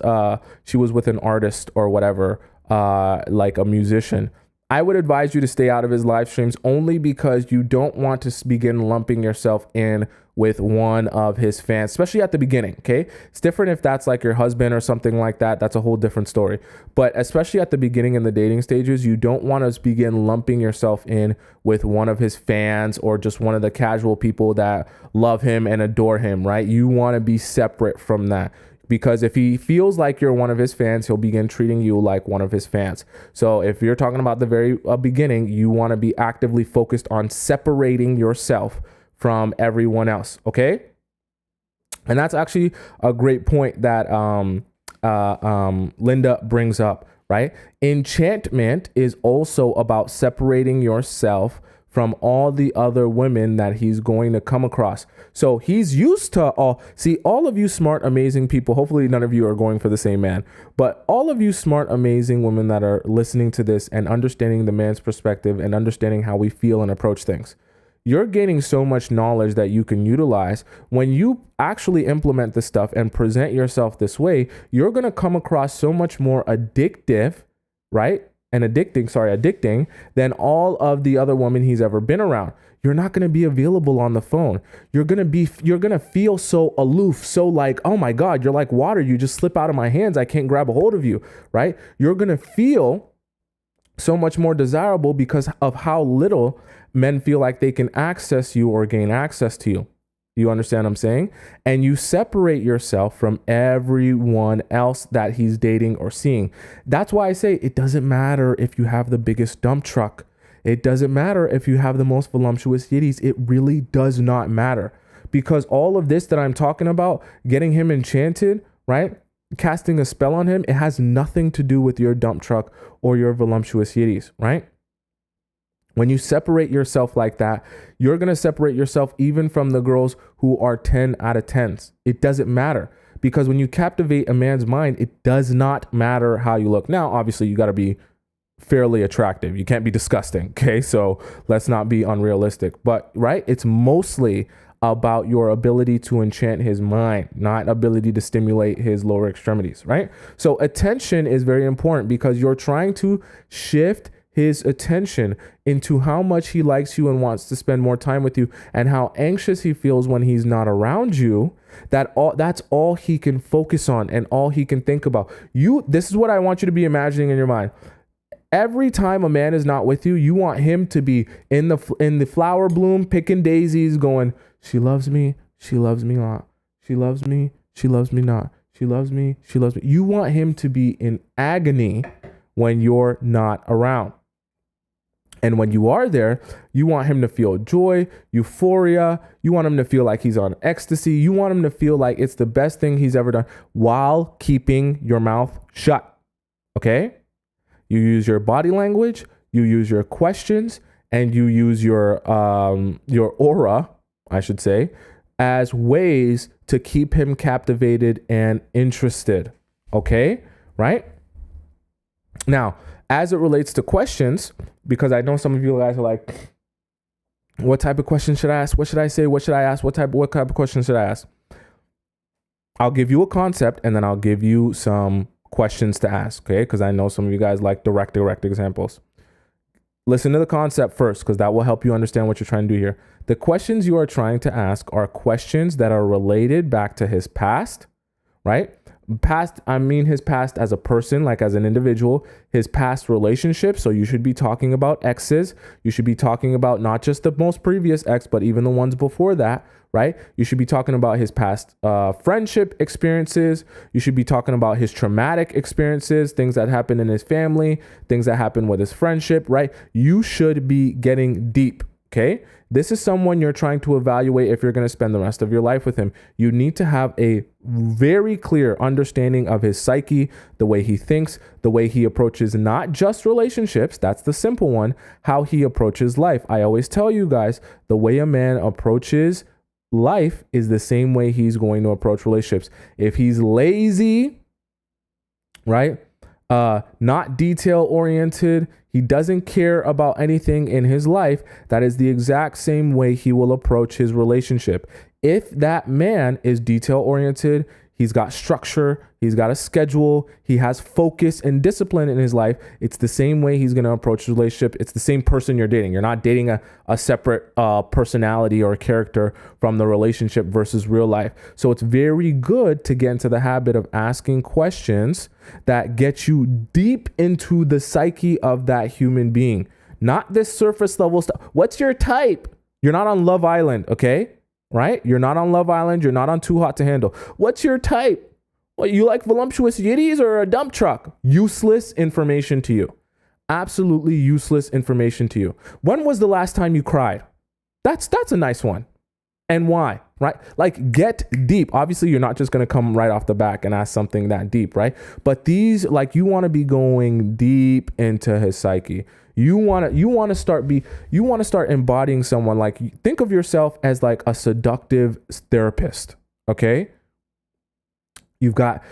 she was with an artist or whatever, like a musician, I would advise you to stay out of his live streams, only because you don't want to begin lumping yourself in with one of his fans, especially at the beginning. Okay. It's different if that's like your husband or something like that. That's a whole different story. But especially at the beginning in the dating stages, you don't want to begin lumping yourself in with one of his fans or just one of the casual people that love him and adore him, right? You want to be separate from that. Because if he feels like you're one of his fans, he'll begin treating you like one of his fans. So if you're talking about the very beginning, you want to be actively focused on separating yourself from everyone else. Okay. And that's actually a great point that Linda brings up, right? Enchantment is also about separating yourself from all the other women that he's going to come across. So he's used to all of you smart, amazing people. Hopefully none of you are going for the same man, but all of you smart, amazing women that are listening to this and understanding the man's perspective and understanding how we feel and approach things. You're gaining so much knowledge that you can utilize. When you actually implement this stuff and present yourself this way, you're going to come across so much more addictive, right? And addicting than all of the other women he's ever been around. You're not going to be available on the phone. You're going to feel so aloof, so like, oh my God, you're like water. You just slip out of my hands. I can't grab a hold of you, right? You're going to feel so much more desirable because of how little men feel like they can access you or gain access to you. You understand what I'm saying? And you separate yourself from everyone else that he's dating or seeing. That's why I say it doesn't matter if you have the biggest dump truck. It doesn't matter if you have the most voluptuous yitties. It really does not matter, because all of this that I'm talking about, getting him enchanted, right? Casting a spell on him, it has nothing to do with your dump truck or your voluptuous yitties, right? When you separate yourself like that, you're going to separate yourself even from the girls who are 10 out of 10s. It doesn't matter, because when you captivate a man's mind, it does not matter how you look. Now, obviously, you got to be fairly attractive. You can't be disgusting. Okay. So let's not be unrealistic, but right. It's mostly about your ability to enchant his mind, not ability to stimulate his lower extremities. Right. So attention is very important, because you're trying to shift his attention into how much he likes you and wants to spend more time with you, and how anxious he feels when he's not around you. That's all he can focus on and all he can think about. This is what I want you to be imagining in your mind. Every time a man is not with you, you want him to be in the flower bloom, picking daisies, going, she loves me, she loves me not. She loves me, she loves me not. She loves me, she loves me. You want him to be in agony when you're not around. And when you are there, you want him to feel joy, euphoria. You want him to feel like he's on ecstasy. You want him to feel like it's the best thing he's ever done, while keeping your mouth shut. Okay? You use your body language, you use your questions, and you use your aura, I should say, as ways to keep him captivated and interested. Okay? Right? Now, as it relates to questions, because I know some of you guys are like, what type of question should I ask? What should I say? What should I ask? What type of question should I ask? I'll give you a concept, and then I'll give you some questions to ask, okay? Because I know some of you guys like direct examples. Listen to the concept first, because that will help you understand what you're trying to do here. The questions you are trying to ask are questions that are related back to his past, right? Past, I mean his past as a person, like as an individual, his past relationships. So you should be talking about exes. You should be talking about not just the most previous ex, but even the ones before that, right? You should be talking about his past friendship experiences. You should be talking about his traumatic experiences, things that happened in his family, things that happened with his friendship, right? You should be getting deep, okay? This is someone you're trying to evaluate if you're going to spend the rest of your life with him. You need to have a very clear understanding of his psyche, the way he thinks, the way he approaches not just relationships, that's the simple one, how he approaches life. I always tell you guys, the way a man approaches life is the same way he's going to approach relationships. If he's lazy, right? not detail oriented. He doesn't care about anything in his life. That is the exact same way he will approach his relationship. If that man is detail oriented, he's got structure, he's got a schedule, he has focus and discipline in his life, it's the same way he's going to approach the relationship. It's the same person you're dating. You're not dating a separate personality or character from the relationship versus real life. So it's very good to get into the habit of asking questions that get you deep into the psyche of that human being. Not this surface level stuff. What's your type? You're not on Love Island, okay? Right? You're not on Love Island. You're not on Too Hot to Handle. What's your type? What, you like voluptuous yiddies or a dump truck? Useless information to you. Absolutely useless information to you. When was the last time you cried? That's a nice one. And why? Right? Like, get deep. Obviously, you're not just going to come right off the back and ask something that deep, right? But these, like, you want to be going deep into his psyche. You want to start embodying someone. Like, think of yourself as like a seductive therapist. Okay. You've got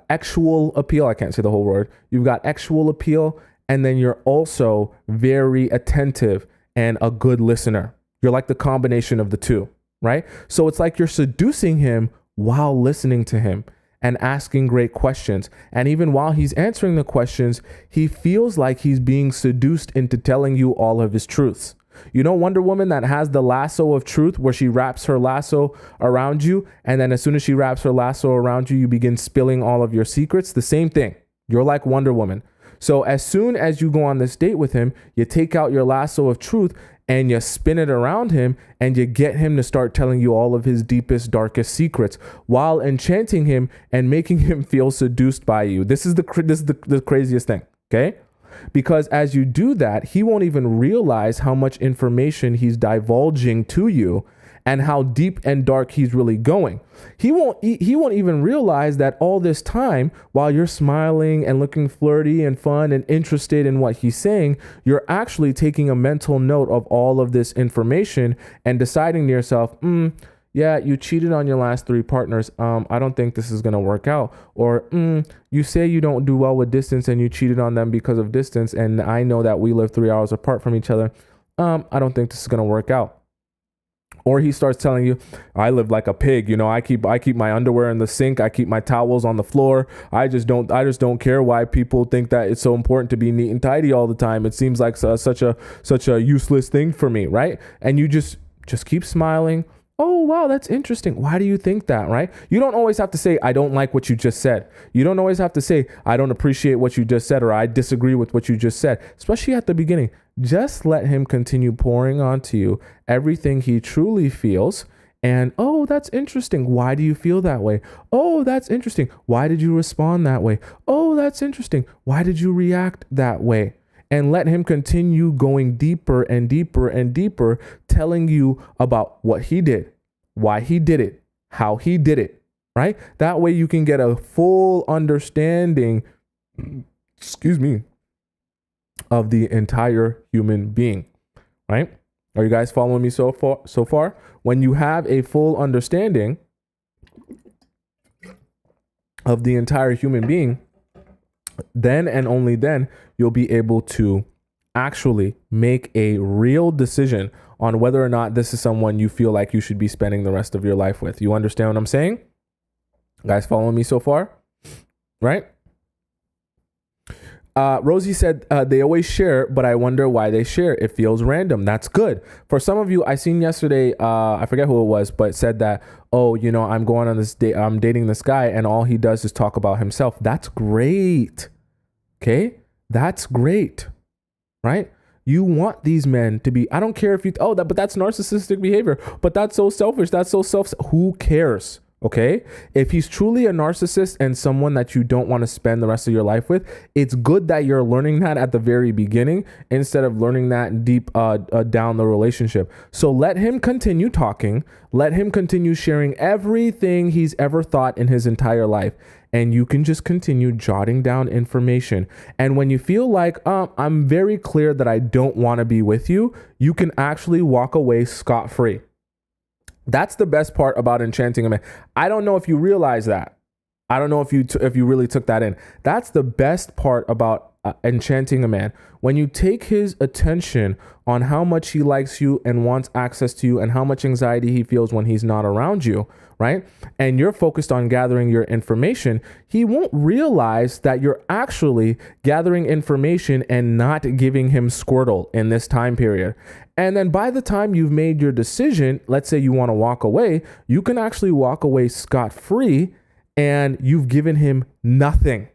actual appeal. I can't say the whole word. You've got actual appeal. And then you're also very attentive and a good listener. You're like the combination of the two, right? So it's like you're seducing him while listening to him and asking great questions. And even while he's answering the questions, he feels like he's being seduced into telling you all of his truths. You know Wonder Woman that has the lasso of truth where she wraps her lasso around you. And then as soon as she wraps her lasso around you, you begin spilling all of your secrets. The same thing. You're like Wonder Woman. So as soon as you go on this date with him, you take out your lasso of truth and you spin it around him and you get him to start telling you all of his deepest, darkest secrets while enchanting him and making him feel seduced by you. This is the craziest thing, okay? Because as you do that, he won't even realize how much information he's divulging to you and how deep and dark he's really going. He won't even realize that all this time, while you're smiling and looking flirty and fun and interested in what he's saying, you're actually taking a mental note of all of this information and deciding to yourself, yeah, you cheated on your last 3 partners. I don't think this is going to work out. Or you say you don't do well with distance and you cheated on them because of distance. And I know that we live 3 hours apart from each other. I don't think this is going to work out. Or he starts telling you, I live like a pig. You know, I keep my underwear in the sink. I keep my towels on the floor. I just don't care why people think that it's so important to be neat and tidy all the time. It seems like such a useless thing for me, right? And you just keep smiling. Oh, wow, that's interesting. Why do you think that, right? You don't always have to say, I don't like what you just said. You don't always have to say, I don't appreciate what you just said, or I disagree with what you just said, especially at the beginning. Just let him continue pouring onto you everything he truly feels. And, oh, that's interesting. Why do you feel that way? Oh, that's interesting. Why did you respond that way? Oh, that's interesting. Why did you react that way? And let him continue going deeper and deeper and deeper, telling you about what he did, why he did it, how he did it, right? That way you can get a full understanding, of the entire human being, right? Are you guys following me so far? When you have a full understanding of the entire human being, then and only then you'll be able to actually make a real decision on whether or not this is someone you feel like you should be spending the rest of your life with. You understand what I'm saying? Guys following me so far? Right? Rosie said, they always share, but I wonder why they share. It feels random. That's good. For some of you, I seen yesterday, I forget who it was, but said that, oh, you know, I'm going on this date, I'm dating this guy and all he does is talk about himself. That's great. Okay. That's great. Right. You want these men to be, I don't care if you, but that's narcissistic behavior, but that's so selfish. That's so who cares? Okay. If he's truly a narcissist and someone that you don't want to spend the rest of your life with, it's good that you're learning that at the very beginning instead of learning that deep down the relationship. So let him continue talking. Let him continue sharing everything he's ever thought in his entire life. And you can just continue jotting down information. And when you feel like, I'm very clear that I don't want to be with you, you can actually walk away scot-free. That's the best part about enchanting a man. I don't know if you realize that. I don't know if you really took that in. That's the best part about enchanting a man. When you take his attention on how much he likes you and wants access to you and how much anxiety he feels when he's not around you, right? And you're focused on gathering your information, he won't realize that you're actually gathering information and not giving him Squirtle in this time period. And then by the time you've made your decision, let's say you want to walk away, you can actually walk away scot-free and you've given him nothing.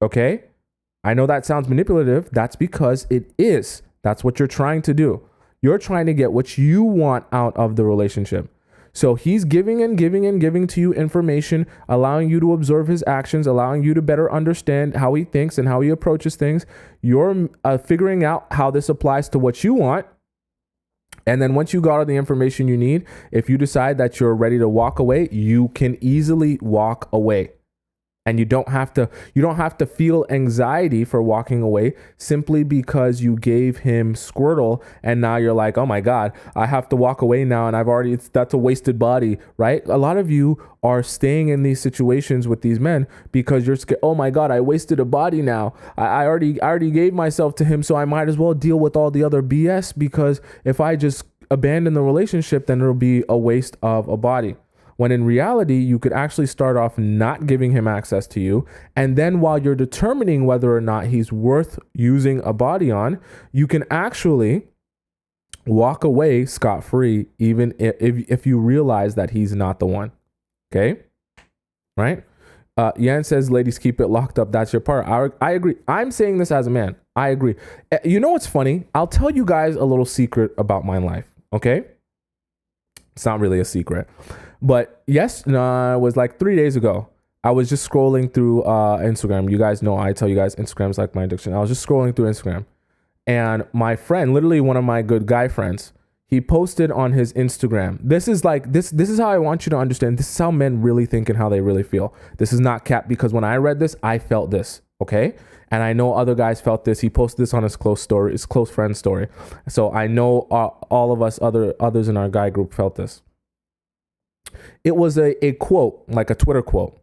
Okay? I know that sounds manipulative. That's because it is. That's what you're trying to do. You're trying to get what you want out of the relationship. So he's giving and giving and giving to you information, allowing you to observe his actions, allowing you to better understand how he thinks and how he approaches things. You're figuring out how this applies to what you want. And then once you got all the information you need, if you decide that you're ready to walk away, you can easily walk away. And you don't have to feel anxiety for walking away simply because you gave him Squirtle and now you're like, oh my God, I have to walk away now and that's a wasted body, right? A lot of you are staying in these situations with these men because you're scared. Oh my God, I wasted a body now. I already gave myself to him, so I might as well deal with all the other BS, because if I just abandon the relationship, then it'll be a waste of a body. When in reality, you could actually start off not giving him access to you. And then while you're determining whether or not he's worth using a body on, you can actually walk away scot-free, even if you realize that he's not the one. Okay? Right? Yan says, ladies, keep it locked up. That's your part. I agree. I'm saying this as a man. I agree. You know what's funny? I'll tell you guys a little secret about my life. Okay? It's not really a secret. But it was like 3 days ago. I was just scrolling through Instagram. You guys know I tell you guys Instagram's like my addiction. I was just scrolling through Instagram. And my friend, literally one of my good guy friends, he posted on his Instagram. This is how I want you to understand. This is how men really think and how they really feel. This is not cap, because when I read this, I felt this. Okay? And I know other guys felt this. He posted this on his close friend story. So I know all of us others in our guy group felt this. It was a quote, like a Twitter quote.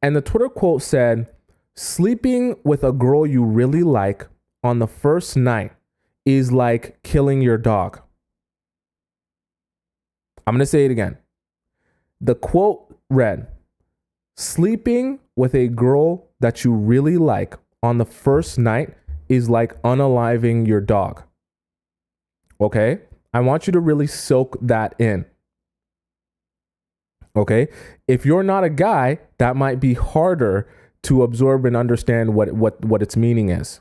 And the Twitter quote said, sleeping with a girl you really like on the first night is like killing your dog. I'm going to say it again. The quote read, sleeping with a girl that you really like on the first night is like unaliving your dog. Okay? I want you to really soak that in. Okay, if you're not a guy, that might be harder to absorb and understand what its meaning is.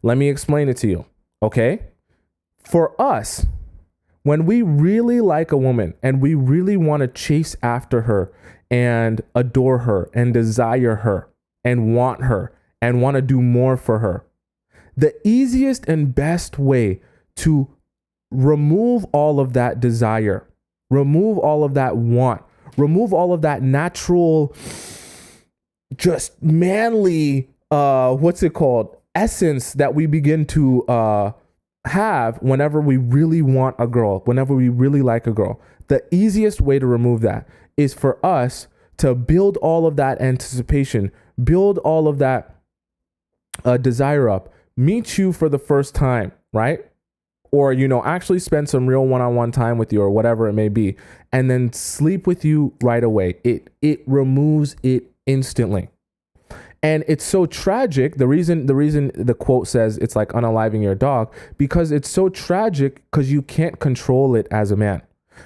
Let me explain it to you. Okay, for us, when we really like a woman and we really want to chase after her and adore her and desire her and want to do more for her, the easiest and best way to remove all of that desire, remove all of that want, remove all of that natural, just manly, essence that we begin to have whenever we really want a girl, whenever we really like a girl. The easiest way to remove that is for us to build all of that anticipation, build all of that desire up, meet you for the first time, right? Or, actually spend some real one-on-one time with you or whatever it may be, and then sleep with you right away. It removes it instantly. And it's so tragic. The reason the quote says it's like unaliving your dog, because it's so tragic because you can't control it as a man.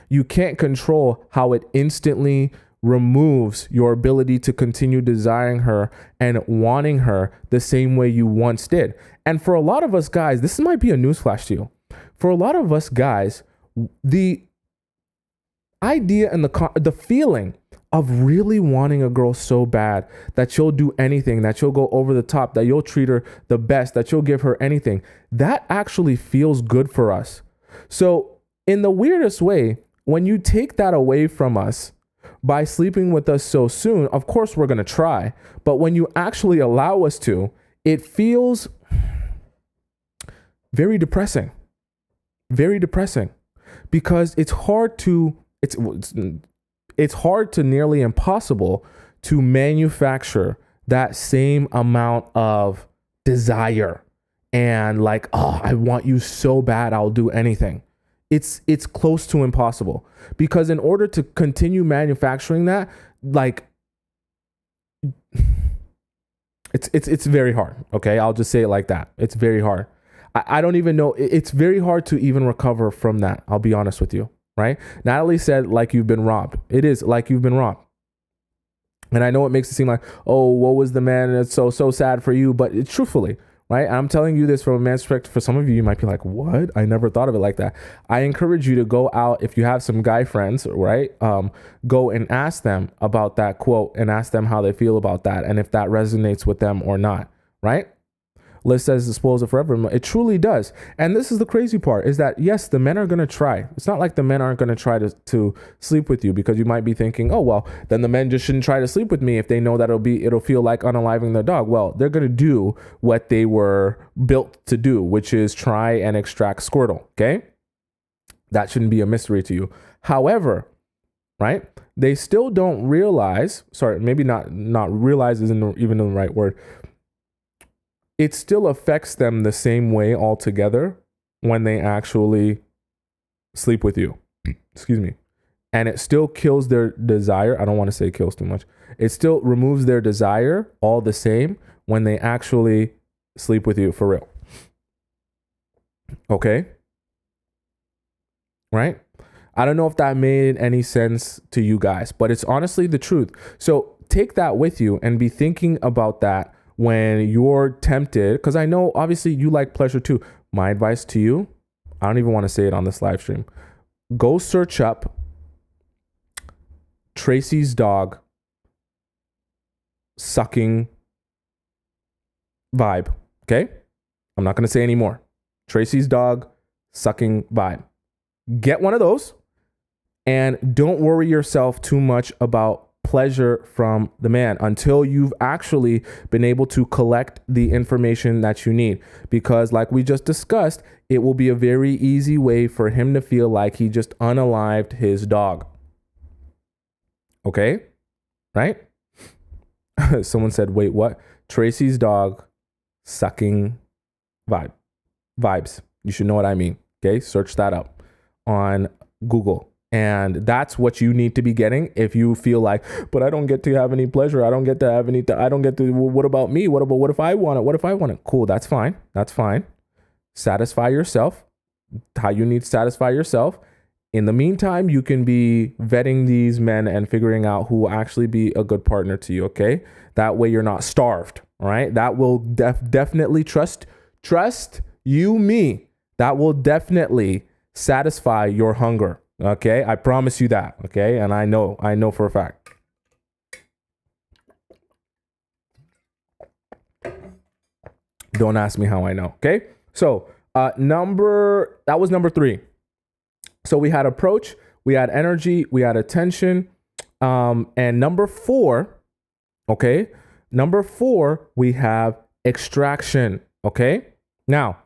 You can't control how it instantly removes your ability to continue desiring her and wanting her the same way you once did. And for a lot of us guys, this might be a newsflash to you. For a lot of us guys, the idea and the feeling of really wanting a girl so bad that you'll do anything, that you'll go over the top, that you'll treat her the best, that you'll give her anything, that actually feels good for us. So in the weirdest way, when you take that away from us by sleeping with us so soon, of course we're going to try, but when you actually allow us to, it feels very depressing. Very depressing, because it's hard to nearly impossible to manufacture that same amount of desire and like, oh, I want you so bad, I'll do anything. It's close to impossible, because in order to continue manufacturing that, like, it's very hard. Okay, I'll just say it like that. It's very hard. I don't even know. It's very hard to even recover from that. I'll be honest with you, right? Natalie said, like you've been robbed. It is like you've been robbed. And I know it makes it seem like, oh, woe is the man, and it's so sad for you. But it's truthfully, right? I'm telling you this from a man's perspective. For some of you, you might be like, what? I never thought of it like that. I encourage you to go out, if you have some guy friends, right? Go and ask them about that quote and ask them how they feel about that and if that resonates with them or not, right? Liz says disposal forever. It truly does. And this is the crazy part, is that yes, the men are going to try. It's not like the men aren't going to try to sleep with you, because you might be thinking, oh, well, then the men just shouldn't try to sleep with me if they know that it'll feel like unaliving their dog. Well, they're going to do what they were built to do, which is try and extract Squirtle. Okay. That shouldn't be a mystery to you. However, right, they still don't realize, sorry, maybe not realize isn't even the right word. It still affects them the same way altogether when they actually sleep with you. Excuse me. And it still kills their desire. I don't want to say kills too much. It still removes their desire all the same when they actually sleep with you for real. Okay? Right? I don't know if that made any sense to you guys, but it's honestly the truth. So take that with you and be thinking about that when you're tempted, because I know obviously you like pleasure too. My advice to you, I don't even want to say it on this live stream. Go search up Tracy's dog sucking vibe. Okay? I'm not going to say any more. Tracy's dog sucking vibe. Get one of those and don't worry yourself too much about pleasure from the man until you've actually been able to collect the information that you need, because like we just discussed, it will be a very easy way for him to feel like he just unalived his dog. Okay, right? Someone said, wait, what? Tracy's dog sucking vibes. You should know what I mean. Okay, search that up on Google. And that's what you need to be getting if you feel like, but I don't get to have any pleasure. I don't get to have any, what about me? What if I want it? What if I want it? Cool. That's fine. That's fine. Satisfy yourself how you need to satisfy yourself. In the meantime, you can be vetting these men and figuring out who will actually be a good partner to you. Okay. That way you're not starved. All right. That will definitely trust you, me. That will definitely satisfy your hunger. Okay, I promise you that. Okay, and I know for a fact. Don't ask me how I know. Okay, so that was number 3. So we had approach, we had energy, we had attention, and number 4. Okay, number 4 we have extraction. Okay, now,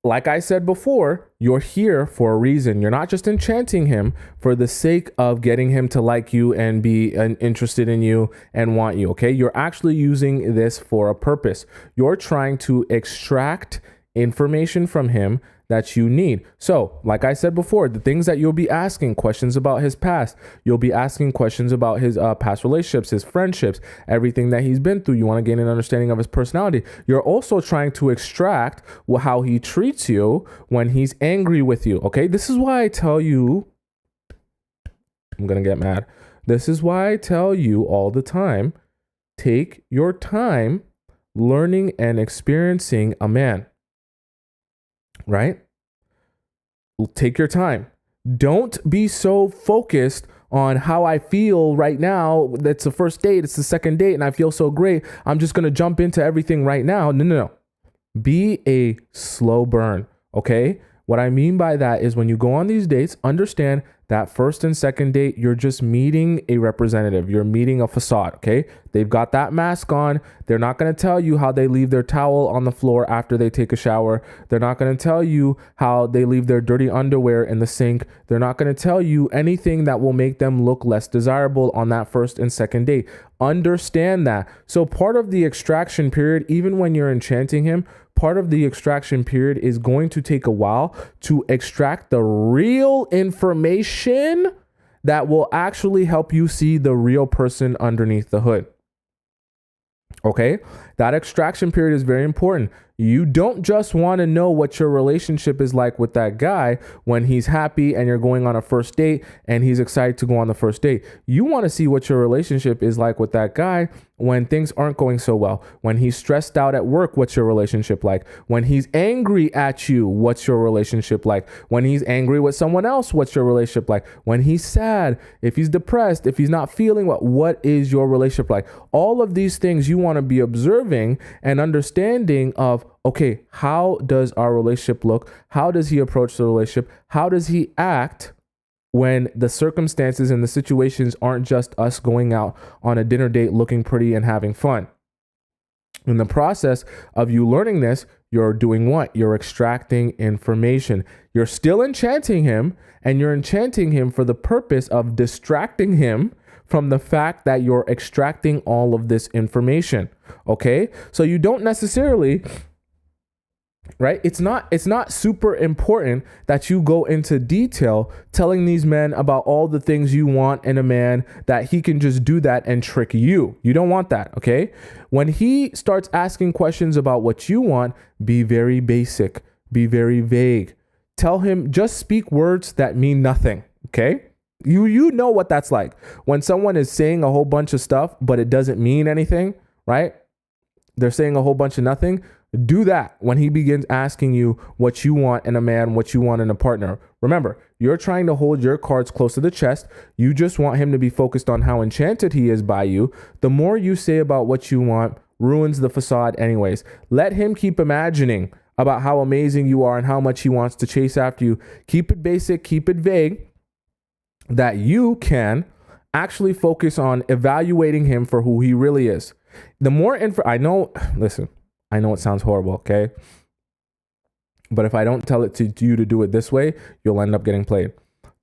like I said before, you're here for a reason. You're not just enchanting him for the sake of getting him to like you and be interested in you and want you, okay? You're actually using this for a purpose. You're trying to extract information from him that you need. So, like I said before, the things that you'll be asking questions about his past, you'll be asking questions about his past relationships, his friendships, everything that he's been through. You want to gain an understanding of his personality. You're also trying to extract how he treats you when he's angry with you. Okay, this is why I tell you, I'm gonna get mad. This is why I tell you all the time, take your time learning and experiencing a man. Right? Take your time. Don't be so focused on how I feel right now. That's the first date. It's the second date and I feel so great. I'm just going to jump into everything right now. No. Be a slow burn. Okay. What I mean by that is when you go on these dates, understand that first and second date, you're just meeting a representative. You're meeting a facade, okay? They've got that mask on. They're not going to tell you how they leave their towel on the floor after they take a shower. They're not going to tell you how they leave their dirty underwear in the sink. They're not going to tell you anything that will make them look less desirable on that first and second date. Understand that. So part of the extraction period, even when you're enchanting him, part of the extraction period is going to take a while to extract the real information that will actually help you see the real person underneath the hood. Okay, that extraction period is very important. You don't just want to know what your relationship is like with that guy when he's happy and you're going on a first date and he's excited to go on the first date. You want to see what your relationship is like with that guy when things aren't going so well. When he's stressed out at work, what's your relationship like? When he's angry at you, what's your relationship like? When he's angry with someone else, what's your relationship like? When he's sad, if he's depressed, if he's not feeling well, what is your relationship like? All of these things you want to be observing and understanding of, okay, how does our relationship look? How does he approach the relationship? How does he act when the circumstances and the situations aren't just us going out on a dinner date looking pretty and having fun? In the process of you learning this, you're doing what? You're extracting information. You're still enchanting him, and you're enchanting him for the purpose of distracting him from the fact that you're extracting all of this information. Okay? So you don't necessarily, right? It's not super important that you go into detail telling these men about all the things you want in a man, that he can just do that and trick you. You don't want that, okay? When he starts asking questions about what you want, be very basic, be very vague. Tell him, just speak words that mean nothing, okay? You know what that's like. When someone is saying a whole bunch of stuff, but it doesn't mean anything, right? They're saying a whole bunch of nothing. Do that when he begins asking you what you want in a man, what you want in a partner. Remember, you're trying to hold your cards close to the chest. You just want him to be focused on how enchanted he is by you. The more you say about what you want ruins the facade anyways. Let him keep imagining about how amazing you are and how much he wants to chase after you. Keep it basic, keep it vague, that you can actually focus on evaluating him for who he really is. The more I know it sounds horrible, okay? But if I don't tell it to you to do it this way, you'll end up getting played.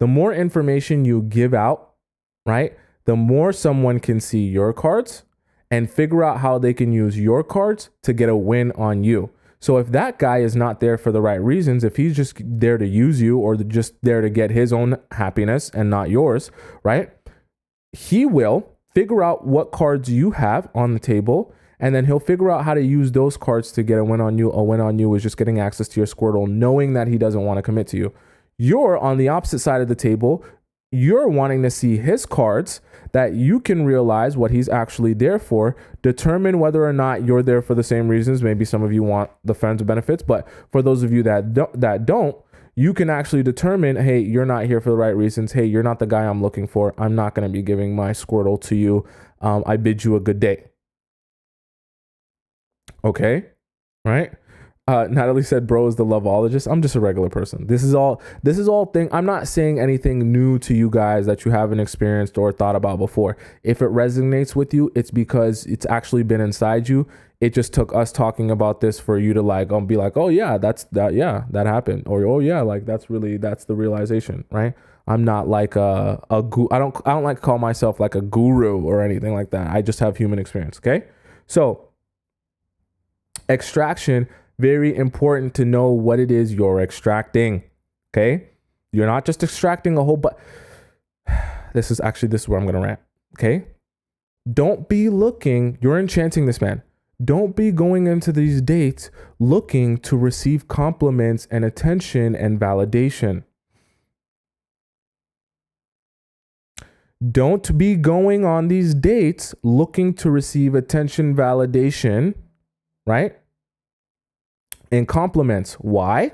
The more information you give out, right? The more someone can see your cards and figure out how they can use your cards to get a win on you. So if that guy is not there for the right reasons, if he's just there to use you or just there to get his own happiness and not yours, right? He will figure out what cards you have on the table, and then he'll figure out how to use those cards to get a win on you. A win on you is just getting access to your Squirtle, knowing that he doesn't want to commit to you. You're on the opposite side of the table. You're wanting to see his cards that you can realize what he's actually there for, determine whether or not you're there for the same reasons. Maybe some of you want the friends benefits, but for those of you that don't, you can actually determine, hey, you're not here for the right reasons. Hey, you're not the guy I'm looking for. I'm not going to be giving my Squirtle to you. I bid you a good day. Okay, right? Natalie said, bro is the loveologist. I'm just a regular person. This is all thing. I'm not saying anything new to you guys that you haven't experienced or thought about before. If it resonates with you, it's because it's actually been inside you. It just took us talking about this for you to be like, oh yeah, that happened. Or, oh yeah, that's the realization, right? I'm not like a guru. I don't like to call myself like a guru or anything like that. I just have human experience. Okay. So extraction, very important to know what it is you're extracting. Okay. You're not just extracting a whole, but this is where I'm going to rant. Okay. Don't be looking, you're enchanting this man. Don't be going into these dates looking to receive compliments and attention and validation. Don't be going on these dates looking to receive attention, validation, right? And compliments. Why?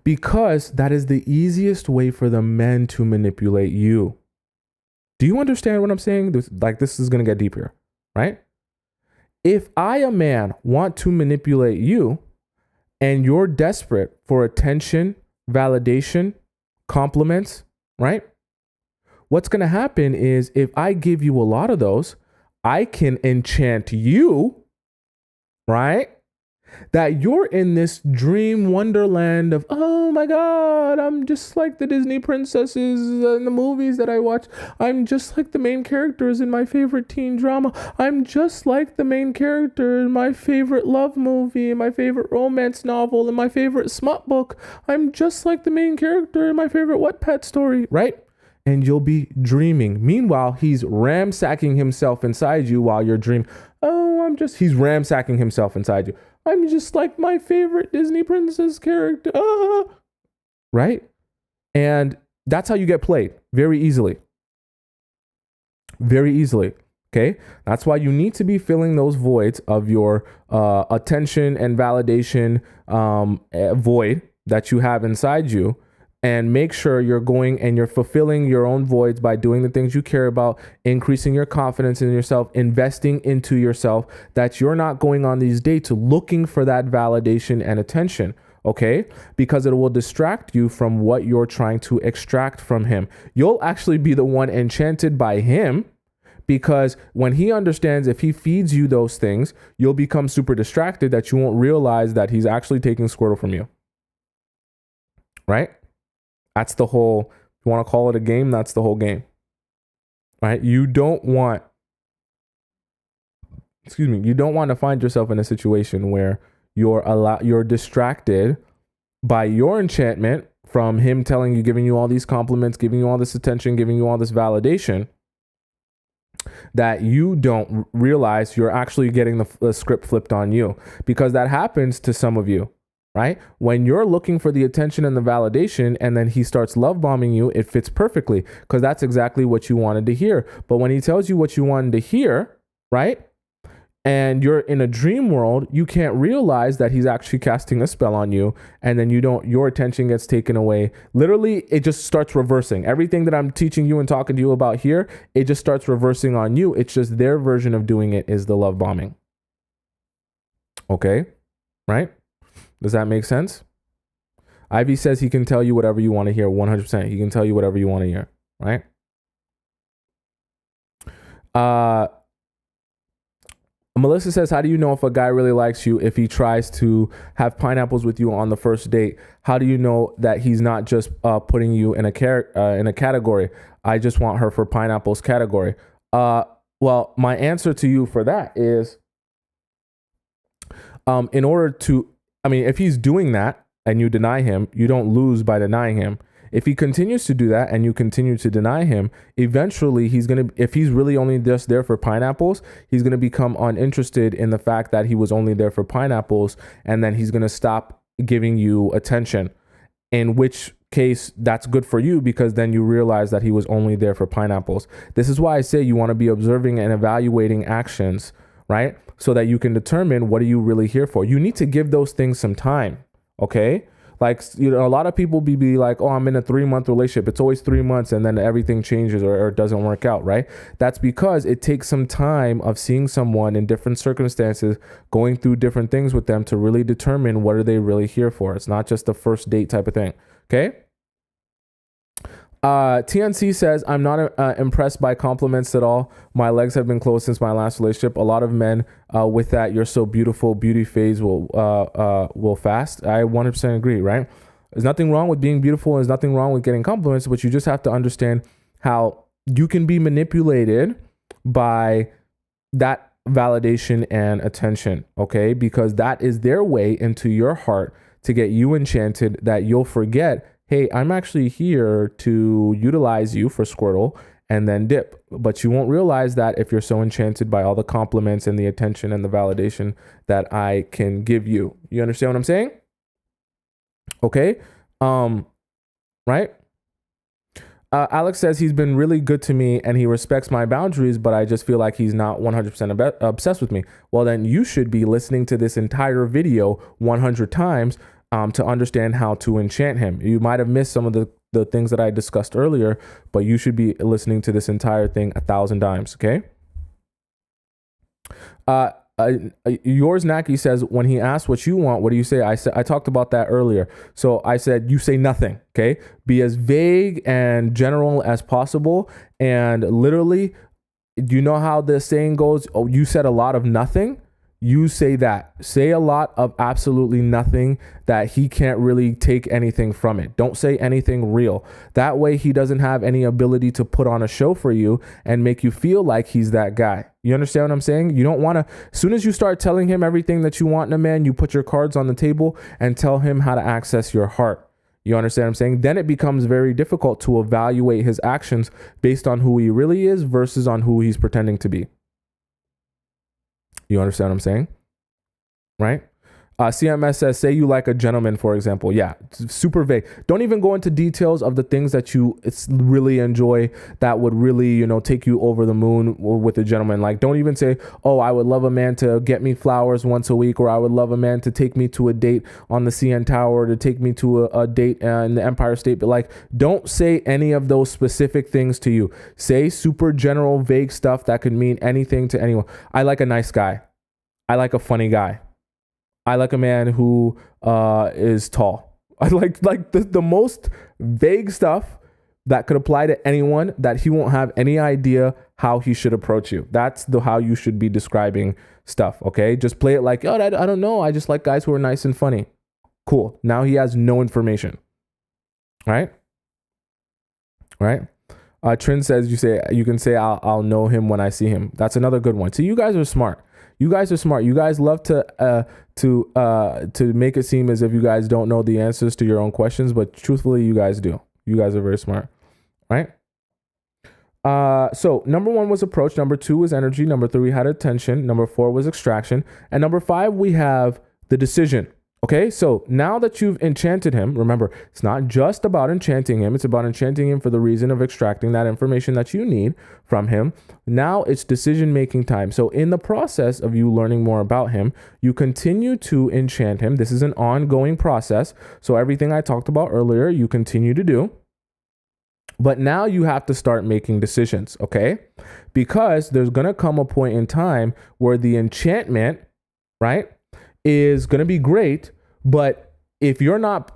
Because that is the easiest way for the men to manipulate you. Do you understand what I'm saying? This is going to get deep here, right? If I, a man, want to manipulate you and you're desperate for attention, validation, compliments, right? What's going to happen is if I give you a lot of those, I can enchant you, right? That you're in this dream wonderland of, oh my God, I'm just like the Disney princesses in the movies that I watch. I'm just like the main characters in my favorite teen drama. I'm just like the main character in my favorite love movie, in my favorite romance novel, in my favorite smut book. I'm just like the main character in my favorite Wattpad story, right? And you'll be dreaming. Meanwhile, he's ransacking himself inside you while you're dreaming. He's ransacking himself inside you. I'm just like my favorite Disney princess character. Right? And that's how you get played very easily. Very easily. Okay? That's why you need to be filling those voids of your attention and validation void that you have inside you. And make sure you're going and you're fulfilling your own voids by doing the things you care about, increasing your confidence in yourself, investing into yourself, that you're not going on these dates looking for that validation and attention, okay? Because it will distract you from what you're trying to extract from him. You'll actually be the one enchanted by him, because when he understands, if he feeds you those things, you'll become super distracted that you won't realize that he's actually taking Squirtle from you, right? That's the whole, if you want to call it a game, that's the whole game, right? You don't want to find yourself in a situation where you're distracted by your enchantment from him telling you, giving you all these compliments, giving you all this attention, giving you all this validation, that you don't realize you're actually getting the script flipped on you, because that happens to some of you. Right? When you're looking for the attention and the validation, and then he starts love bombing you, it fits perfectly, because that's exactly what you wanted to hear. But when he tells you what you wanted to hear, right? And you're in a dream world, you can't realize that he's actually casting a spell on you. And then your attention gets taken away. Literally, it just starts reversing. Everything that I'm teaching you and talking to you about here, it just starts reversing on you. It's just their version of doing it is the love bombing. Okay? Right? Does that make sense? Ivy says he can tell you whatever you want to hear. 100%. He can tell you whatever you want to hear. Right? Melissa says, how do you know if a guy really likes you if he tries to have pineapples with you on the first date? How do you know that he's not just putting you in a category? I just want her for pineapples category. Well, my answer to you for that is, if he's doing that and you deny him, you don't lose by denying him. If he continues to do that and you continue to deny him, eventually if he's really only just there for pineapples, he's going to become uninterested in the fact that he was only there for pineapples, and then he's going to stop giving you attention. In which case, that's good for you, because then you realize that he was only there for pineapples. This is why I say you want to be observing and evaluating actions, right? So that you can determine, what are you really here for? You need to give those things some time, okay? Like, a lot of people be like, oh, I'm in a 3-month relationship. It's always 3 months and then everything changes or it doesn't work out, right? That's because it takes some time of seeing someone in different circumstances, going through different things with them to really determine what are they really here for. It's not just the first date type of thing, okay? TNC says, I'm not impressed by compliments at all. My legs have been closed since my last relationship. A lot of men with that "you're so beautiful" beauty phase will fast. I 100% agree, right? There's nothing wrong with being beautiful. There's nothing wrong with getting compliments, but you just have to understand how you can be manipulated by that validation and attention, okay? Because that is their way into your heart to get you enchanted, that you'll forget, hey, I'm actually here to utilize you for Squirtle and then dip. But you won't realize that if you're so enchanted by all the compliments and the attention and the validation that I can give you. You understand what I'm saying? Okay. Right? Alex says he's been really good to me and he respects my boundaries, but I just feel like he's not 100% obsessed with me. Well, then you should be listening to this entire video 100 times to understand how to enchant him. You might have missed some of the things that I discussed earlier, but you should be listening to this entire thing 1,000 times, okay? Yours, Naki, says, when he asks what you want, what do you say? I talked about that earlier. So I said, you say nothing. Okay. Be as vague and general as possible. And literally, you know how the saying goes, oh, you said a lot of nothing. You say that. Say a lot of absolutely nothing that he can't really take anything from it. Don't say anything real. That way he doesn't have any ability to put on a show for you and make you feel like he's that guy. You understand what I'm saying? You don't want to, as soon as you start telling him everything that you want in a man, you put your cards on the table and tell him how to access your heart. You understand what I'm saying? Then it becomes very difficult to evaluate his actions based on who he really is versus on who he's pretending to be. You understand what I'm saying? Right? CMS says, say you like a gentleman, for example. Yeah, super vague. Don't even go into details of the things that you really enjoy that would really, you know, take you over the moon with a gentleman. Like, don't even say, oh, I would love a man to get me flowers once a week, or I would love a man to take me to a date on the CN Tower, or to take me to a date in the Empire State. But like, don't say any of those specific things to you. Say super general, vague stuff that could mean anything to anyone. I like a nice guy. I like a funny guy. I like a man who is tall. I like the most vague stuff that could apply to anyone that he won't have any idea how he should approach you. That's how you should be describing stuff, okay? Just play it like, oh, I don't know. I just like guys who are nice and funny. Cool. Now he has no information. Right? Right? Trin says, you can say I'll know him when I see him. That's another good one. So you guys are smart. You guys are smart. You guys love to make it seem as if you guys don't know the answers to your own questions, but truthfully, you guys do. You guys are very smart, right? So number 1 was approach. Number 2 was energy. Number 3 we had attention. Number 4 was extraction. And number 5 we have the decision. Okay, so now that you've enchanted him, remember, it's not just about enchanting him. It's about enchanting him for the reason of extracting that information that you need from him. Now it's decision-making time. So in the process of you learning more about him, you continue to enchant him. This is an ongoing process. So everything I talked about earlier, you continue to do. But now you have to start making decisions, okay? Because there's going to come a point in time where the enchantment, right, is going to be great, but if you're not,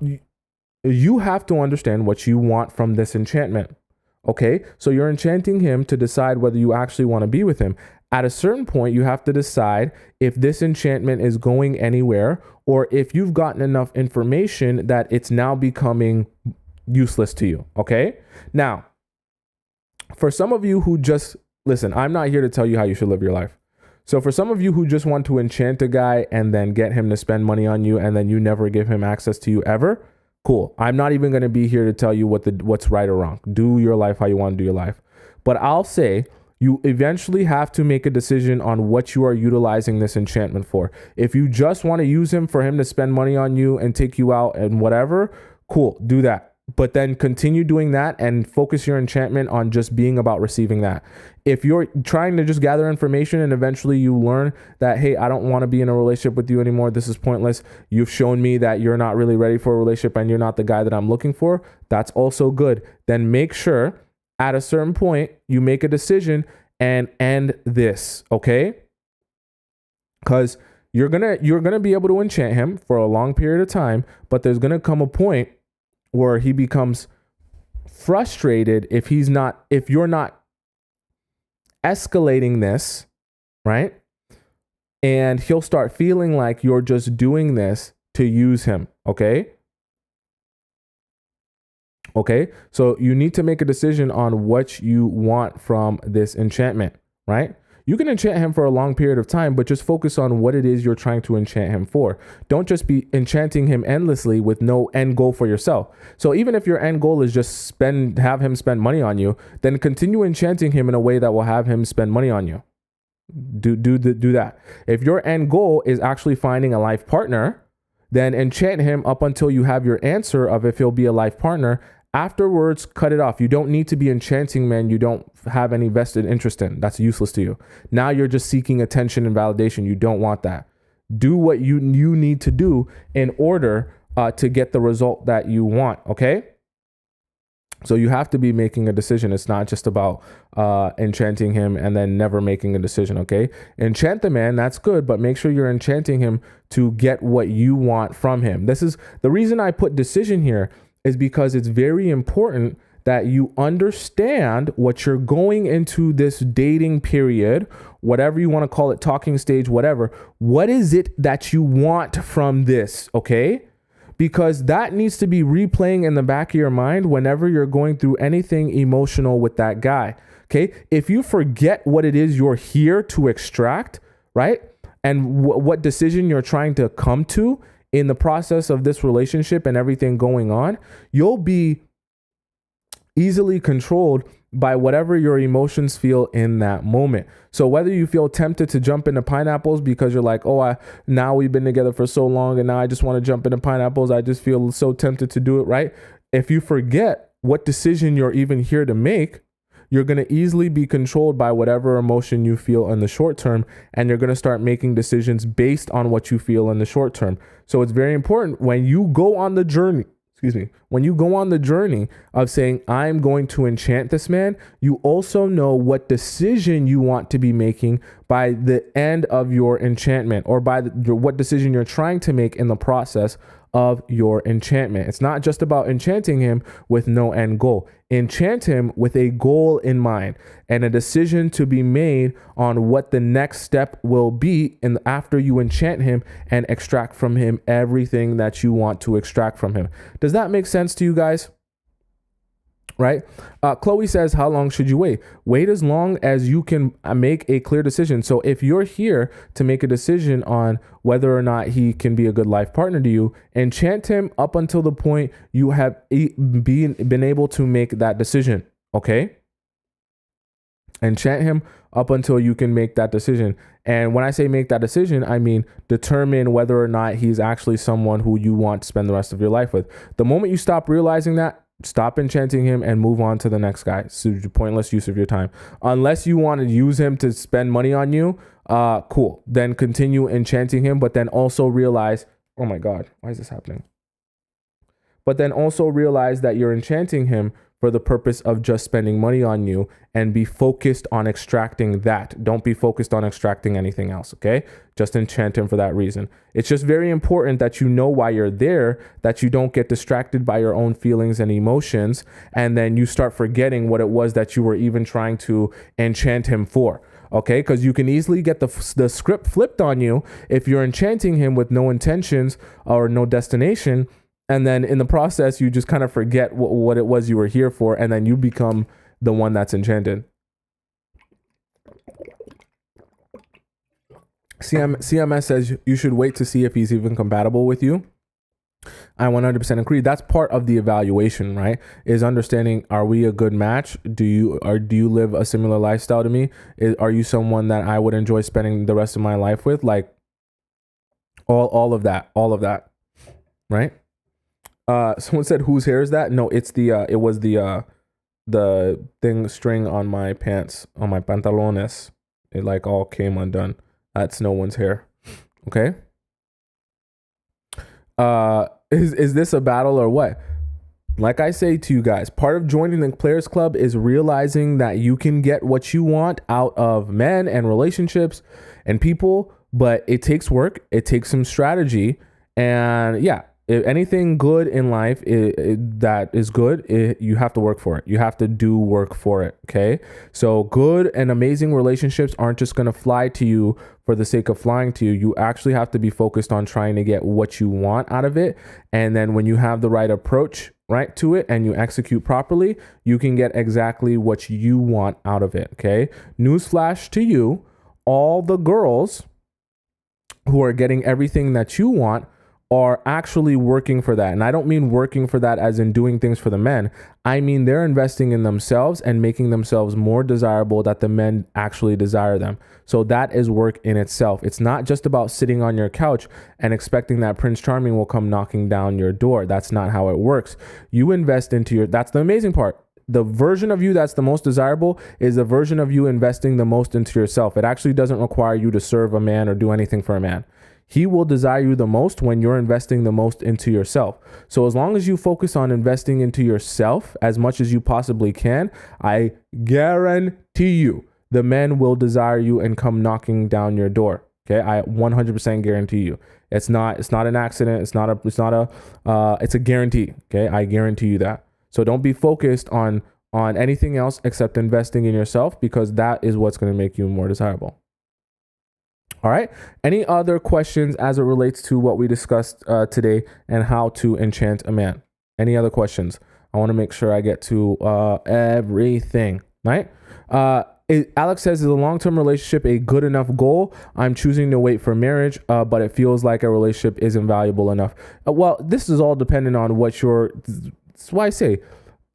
you have to understand what you want from this enchantment. Okay, so you're enchanting him to decide whether you actually want to be with him. At a certain point, you have to decide if this enchantment is going anywhere, or if you've gotten enough information that it's now becoming useless to you. Okay, now for some of you who just listen, I'm not here to tell you how you should live your life. So for some of you who just want to enchant a guy and then get him to spend money on you and then you never give him access to you ever, cool. I'm not even going to be here to tell you what's right or wrong. Do your life how you want to do your life. But I'll say you eventually have to make a decision on what you are utilizing this enchantment for. If you just want to use him for him to spend money on you and take you out and whatever, cool, do that. But then continue doing that and focus your enchantment on just being about receiving that. If you're trying to just gather information and eventually you learn that, hey, I don't want to be in a relationship with you anymore, this is pointless, you've shown me that you're not really ready for a relationship and you're not the guy that I'm looking for, that's also good. Then make sure at a certain point you make a decision and end this, okay? Because you're gonna be able to enchant him for a long period of time, but there's gonna come a point where he becomes frustrated if you're not escalating this, right? And he'll start feeling like you're just doing this to use him, okay? Okay, so you need to make a decision on what you want from this enchantment, right? You can enchant him for a long period of time, but just focus on what it is you're trying to enchant him for. Don't just be enchanting him endlessly with no end goal for yourself. So even if your end goal is just have him spend money on you, then continue enchanting him in a way that will have him spend money on you. Do that. If your end goal is actually finding a life partner, then enchant him up until you have your answer of if he'll be a life partner. Afterwards, cut it off. You don't need to be enchanting men you don't have any vested interest in. That's useless to you. Now you're just seeking attention and validation. You don't want that. Do what you need to do in order to get the result that you want, okay? So you have to be making a decision. It's not just about enchanting him and then never making a decision, okay? Enchant the man, that's good, but make sure you're enchanting him to get what you want from him. This is the reason I put decision here, is because it's very important that you understand what you're going into this dating period, whatever you want to call it, talking stage, whatever. What is it that you want from this, okay? Because that needs to be replaying in the back of your mind whenever you're going through anything emotional with that guy. Okay. If you forget what it is you're here to extract, right? And what decision you're trying to come to in the process of this relationship and everything going on, you'll be easily controlled by whatever your emotions feel in that moment. So whether you feel tempted to jump into pineapples because you're like, oh, now we've been together for so long and now I just want to jump into pineapples. I just feel so tempted to do it, right? If you forget what decision you're even here to make, you're going to easily be controlled by whatever emotion you feel in the short term, and you're going to start making decisions based on what you feel in the short term. So it's very important when you go on the journey, when you go on the journey of saying, I'm going to enchant this man, you also know what decision you want to be making by the end of your enchantment, or by what decision you're trying to make in the process of your enchantment. It's not just about enchanting him with no end goal. Enchant him with a goal in mind and a decision to be made on what the next step will be after you enchant him and extract from him everything that you want to extract from him. Does that make sense to you guys? Right? Chloe says, how long should you wait? Wait as long as you can make a clear decision. So if you're here to make a decision on whether or not he can be a good life partner to you, enchant him up until the point you have been able to make that decision. Okay? Enchant him up until you can make that decision. And when I say make that decision, I mean determine whether or not he's actually someone who you want to spend the rest of your life with. The moment you stop realizing that, stop enchanting him and move on to the next guy. So pointless use of your time. Unless you want to use him to spend money on you, cool. Then continue enchanting him, but then also realize, oh my God, why is this happening? But then also realize that you're enchanting him for the purpose of just spending money on you, and be focused on extracting that. Don't be focused on extracting anything else, okay? Just enchant him for that reason. It's just very important that you know why you're there, that you don't get distracted by your own feelings and emotions, and then you start forgetting what it was that you were even trying to enchant him for. Okay, because you can easily get the script flipped on you if you're enchanting him with no intentions or no destination. And then in the process, you just kind of forget what it was you were here for. And then you become the one that's enchanted. CMS says you should wait to see if he's even compatible with you. I 100% agree. That's part of the evaluation, right? Is understanding, are we a good match? Do you live a similar lifestyle to me? Are you someone that I would enjoy spending the rest of my life with? Like all of that, right? Someone said, whose hair is that? No, it's it was the string on my pants, on my pantalones. It like all came undone. That's no one's hair. Okay. Is this a battle or what? Like I say to you guys, part of joining the Players Club is realizing that you can get what you want out of men and relationships and people, but it takes work. It takes some strategy. And yeah, if anything good in life that is good, you have to work for it. You have to do work for it. Okay. So good and amazing relationships aren't just going to fly to you for the sake of flying to you. You actually have to be focused on trying to get what you want out of it. And then when you have the right approach, right, to it, and you execute properly, you can get exactly what you want out of it. Okay. Newsflash to you, all the girls who are getting everything that you want are actually working for that. And I don't mean working for that as in doing things for the men. I mean, they're investing in themselves and making themselves more desirable that the men actually desire them. So that is work in itself. It's not just about sitting on your couch and expecting that Prince Charming will come knocking down your door. That's not how it works. You invest into that's the amazing part. The version of you that's the most desirable is the version of you investing the most into yourself. It actually doesn't require you to serve a man or do anything for a man. He will desire you the most when you're investing the most into yourself. So as long as you focus on investing into yourself as much as you possibly can, I guarantee you the men will desire you and come knocking down your door. Okay, I 100% guarantee you. It's not an accident. It's a guarantee. Okay, I guarantee you that. So don't be focused on anything else except investing in yourself, because that is what's going to make you more desirable. All right. Any other questions as it relates to what we discussed today and how to enchant a man? Any other questions? I want to make sure I get to everything, right? Alex says, is a long-term relationship a good enough goal? I'm choosing to wait for marriage, but it feels like a relationship isn't valuable enough. Well, this is all dependent on that's why I say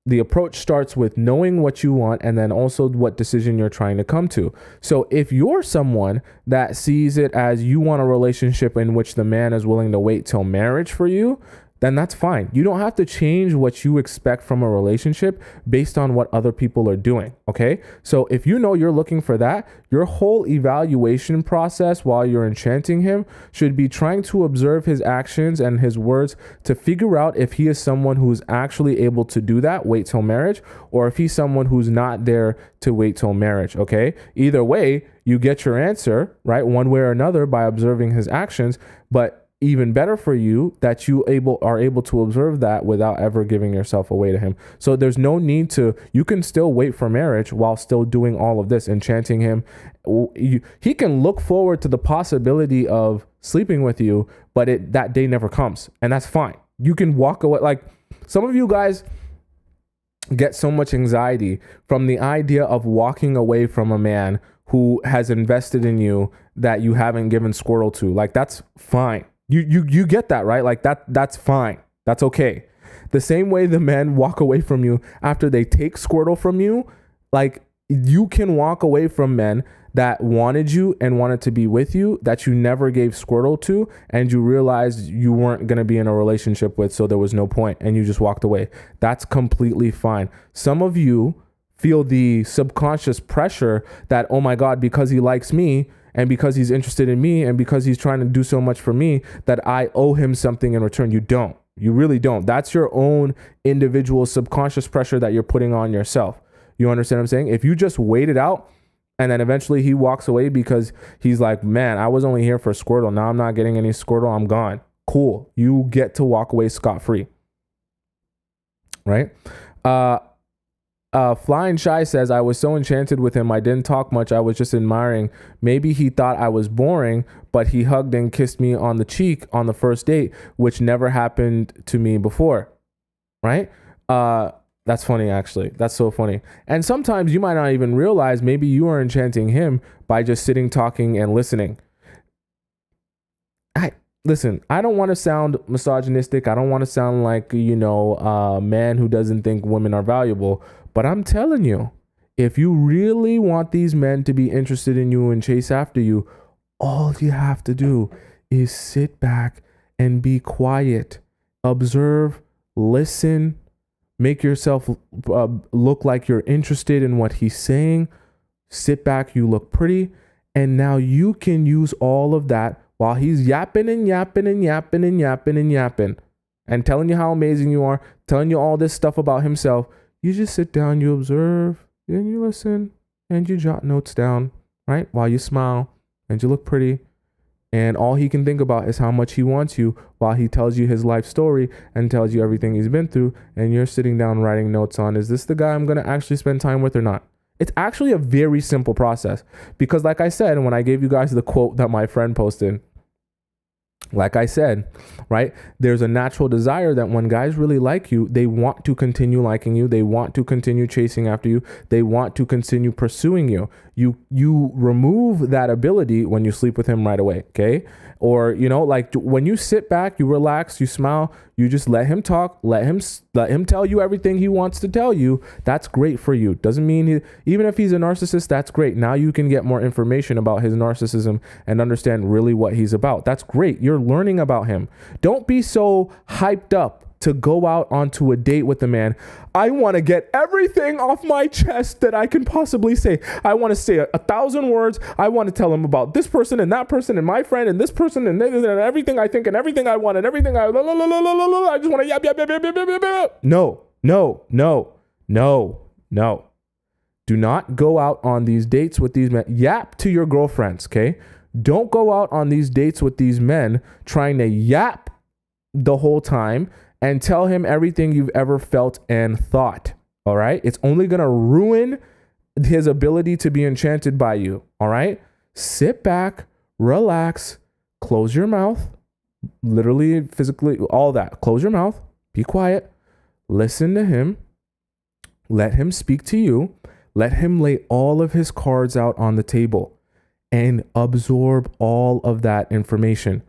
the approach starts with knowing what you want and then also what decision you're trying to come to. So if you're someone that sees it as you want a relationship in which the man is willing to wait till marriage for you, then that's fine. You don't have to change what you expect from a relationship based on what other people are doing, okay? So if you know you're looking for that, your whole evaluation process while you're enchanting him should be trying to observe his actions and his words to figure out if he is someone who's actually able to do that, wait till marriage, or if he's someone who's not there to wait till marriage, okay? Either way, you get your answer, right? One way or another by observing his actions, but even better for you that you are able to observe that without ever giving yourself away to him. So there's no need you can still wait for marriage while still doing all of this, enchanting him. He can look forward to the possibility of sleeping with you, but that day never comes, and that's fine. You can walk away. Like, some of you guys get so much anxiety from the idea of walking away from a man who has invested in you that you haven't given Squirtle to. Like, that's fine. You get that, right? Like that's fine. That's okay. The same way the men walk away from you after they take Squirtle from you, like, you can walk away from men that wanted you and wanted to be with you that you never gave Squirtle to, and you realized you weren't going to be in a relationship with, so there was no point, and you just walked away. That's completely fine. Some of you feel the subconscious pressure that, oh my God, because he likes me, and because he's interested in me, and because he's trying to do so much for me, that I owe him something in return. You don't. You really don't. That's your own individual subconscious pressure that you're putting on yourself. You understand what I'm saying? If you just wait it out and then eventually he walks away because he's like, man, I was only here for Squirtle. Now I'm not getting any Squirtle. I'm gone. Cool. You get to walk away scot-free. Right? Flying Shy says, I was so enchanted with him. I didn't talk much. I was just admiring. Maybe he thought I was boring, but he hugged and kissed me on the cheek on the first date, which never happened to me before. Right? That's funny, actually. That's so funny. And sometimes you might not even realize maybe you are enchanting him by just sitting, talking, and listening. Listen, I don't want to sound misogynistic. I don't want to sound like, a man who doesn't think women are valuable. But I'm telling you, if you really want these men to be interested in you and chase after you, all you have to do is sit back and be quiet. Observe, listen, make yourself look like you're interested in what he's saying. Sit back, you look pretty. And now you can use all of that while he's yapping and yapping and yapping and yapping and yapping and telling you how amazing you are, telling you all this stuff about himself. You just sit down, you observe, and you listen, and you jot notes down, right? While you smile and you look pretty. And all he can think about is how much he wants you while he tells you his life story and tells you everything he's been through. And you're sitting down writing notes on, is this the guy I'm going to actually spend time with or not? It's actually a very simple process because, like I said, when I gave you guys the quote that my friend posted, like I said, right, there's a natural desire that when guys really like you, they want to continue liking you. They want to continue chasing after you. They want to continue pursuing you. You remove that ability when you sleep with him right away. Okay. Or, like when you sit back, you relax, you smile, you just let him talk, let him tell you everything he wants to tell you. That's great for you. Doesn't mean even if he's a narcissist, that's great. Now you can get more information about his narcissism and understand really what he's about. That's great. You're learning about him. Don't be so hyped up to go out onto a date with a man, I want to get everything off my chest that I can possibly say. I want to say 1,000 words. I want to tell him about this person and that person and my friend and this person and everything I think and everything I want and everything I just want to yap, yap, yap, yap, yap, yap, yap. No. Do not go out on these dates with these men. Yap to your girlfriends, okay? Don't go out on these dates with these men trying to yap the whole time and tell him everything you've ever felt and thought, all right? It's only going to ruin his ability to be enchanted by you, all right? Sit back, relax, close your mouth, literally, physically, all that. Close your mouth, be quiet, listen to him, let him speak to you, let him lay all of his cards out on the table and absorb all of that information.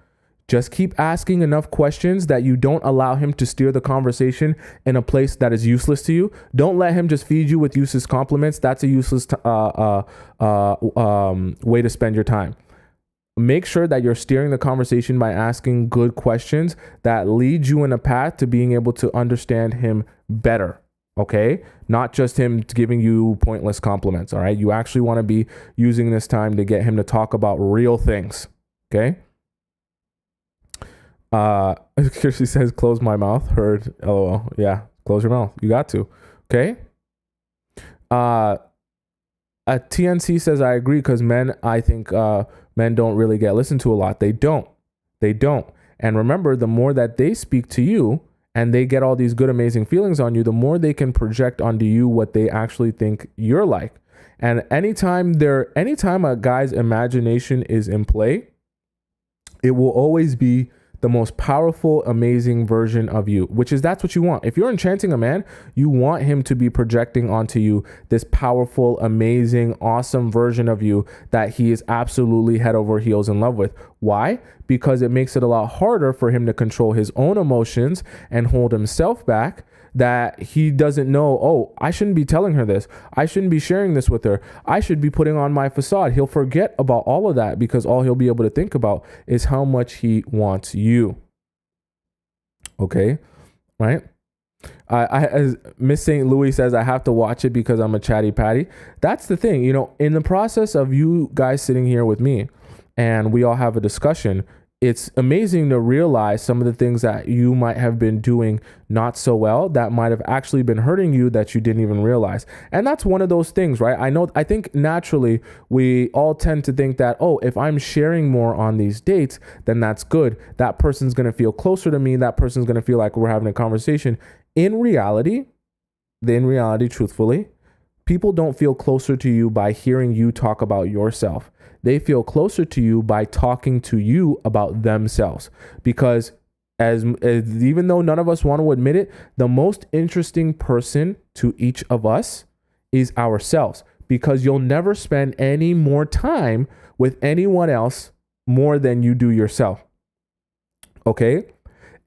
Just keep asking enough questions that you don't allow him to steer the conversation in a place that is useless to you. Don't let him just feed you with useless compliments. That's a useless way to spend your time. Make sure that you're steering the conversation by asking good questions that lead you in a path to being able to understand him better. Okay? Not just him giving you pointless compliments. All right? You actually want to be using this time to get him to talk about real things. Okay? Kirsty says, close my mouth. Heard. LOL. Yeah. Close your mouth. You got to. Okay. A TNC says, I agree, because I think men don't really get listened to a lot. They don't. And remember, the more that they speak to you and they get all these good, amazing feelings on you, the more they can project onto you what they actually think you're like. And anytime a guy's imagination is in play, it will always be the most powerful, amazing version of you, that's what you want. If you're enchanting a man, you want him to be projecting onto you this powerful, amazing, awesome version of you that he is absolutely head over heels in love with. Why? Because it makes it a lot harder for him to control his own emotions and hold himself back, that he doesn't know, oh, I shouldn't be telling her this. I shouldn't be sharing this with her. I should be putting on my facade. He'll forget about all of that because all he'll be able to think about is how much he wants you. Okay, right? As Miss St. Louis says, I have to watch it because I'm a chatty patty. That's the thing, in the process of you guys sitting here with me and we all have a discussion, it's amazing to realize some of the things that you might have been doing not so well that might have actually been hurting you that you didn't even realize. And that's one of those things, right? I think naturally we all tend to think that, oh, if I'm sharing more on these dates, then that's good. That person's going to feel closer to me. That person's going to feel like we're having a conversation. In reality, truthfully, people don't feel closer to you by hearing you talk about yourself. They feel closer to you by talking to you about themselves. Because as even though none of us want to admit it, the most interesting person to each of us is ourselves. Because you'll never spend any more time with anyone else more than you do yourself. Okay?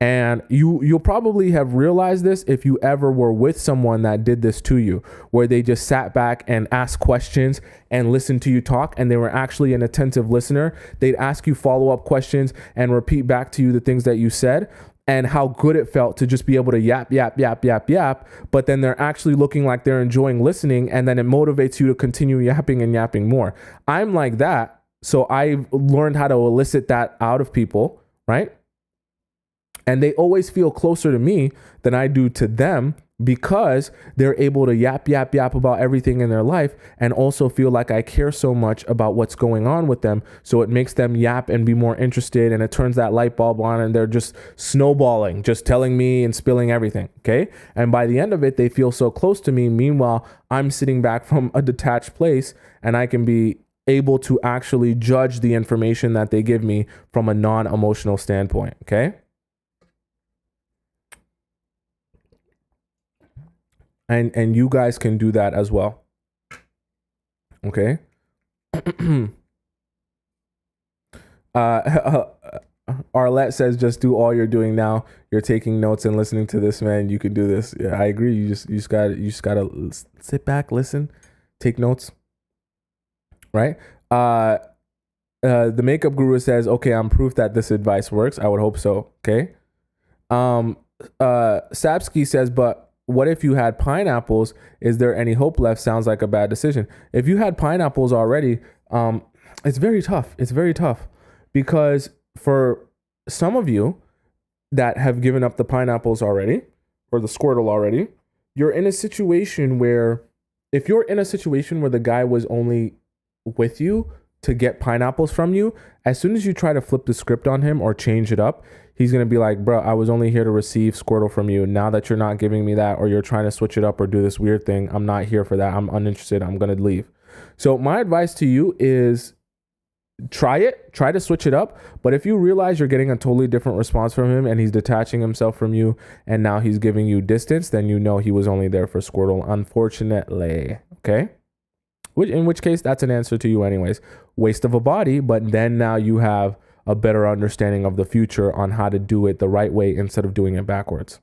And you'll probably have realized this if you ever were with someone that did this to you, where they just sat back and asked questions and listened to you talk, and they were actually an attentive listener. They'd ask you follow-up questions and repeat back to you the things that you said and how good it felt to just be able to yap, but then they're actually looking like they're enjoying listening, and then it motivates you to continue yapping and yapping more. I'm like that, so I've learned how to elicit that out of people, right? And they always feel closer to me than I do to them because they're able to yap about everything in their life and also feel like I care so much about what's going on with them. So it makes them yap and be more interested, and it turns that light bulb on, and they're just snowballing, just telling me and spilling everything. Okay. And by the end of it, they feel so close to me. Meanwhile, I'm sitting back from a detached place and I can be able to actually judge the information that they give me from a non-emotional standpoint. Okay. And you guys can do that as well. Okay. Arlette says, just do all you're doing now. You're taking notes and listening to this, man. You can do this. Yeah, I agree. You just gotta sit back, listen, take notes. Right. The makeup guru says, okay, I'm proof that this advice works. I would hope so. Okay. Sapsky says, but what if you had pineapples? Is there any hope left? Sounds like a bad decision. If you had pineapples already, it's very tough. It's very tough because for some of you that have given up the pineapples already or the Squirtle already, you're in a situation where if you're in a situation where the guy was only with you to get pineapples from you, as soon as you try to flip the script on him or change it up, he's going to be like, bro, I was only here to receive Squirtle from you. Now that you're not giving me that, or you're trying to switch it up or do this weird thing, I'm not here for that. I'm uninterested. I'm going to leave. So my advice to you is try to switch it up. But if you realize you're getting a totally different response from him and he's detaching himself from you and now he's giving you distance, then you know he was only there for Squirtle, unfortunately. Okay. In which case, that's an answer to you anyways. Waste of a body, but then now you have a better understanding of the future on how to do it the right way instead of doing it backwards.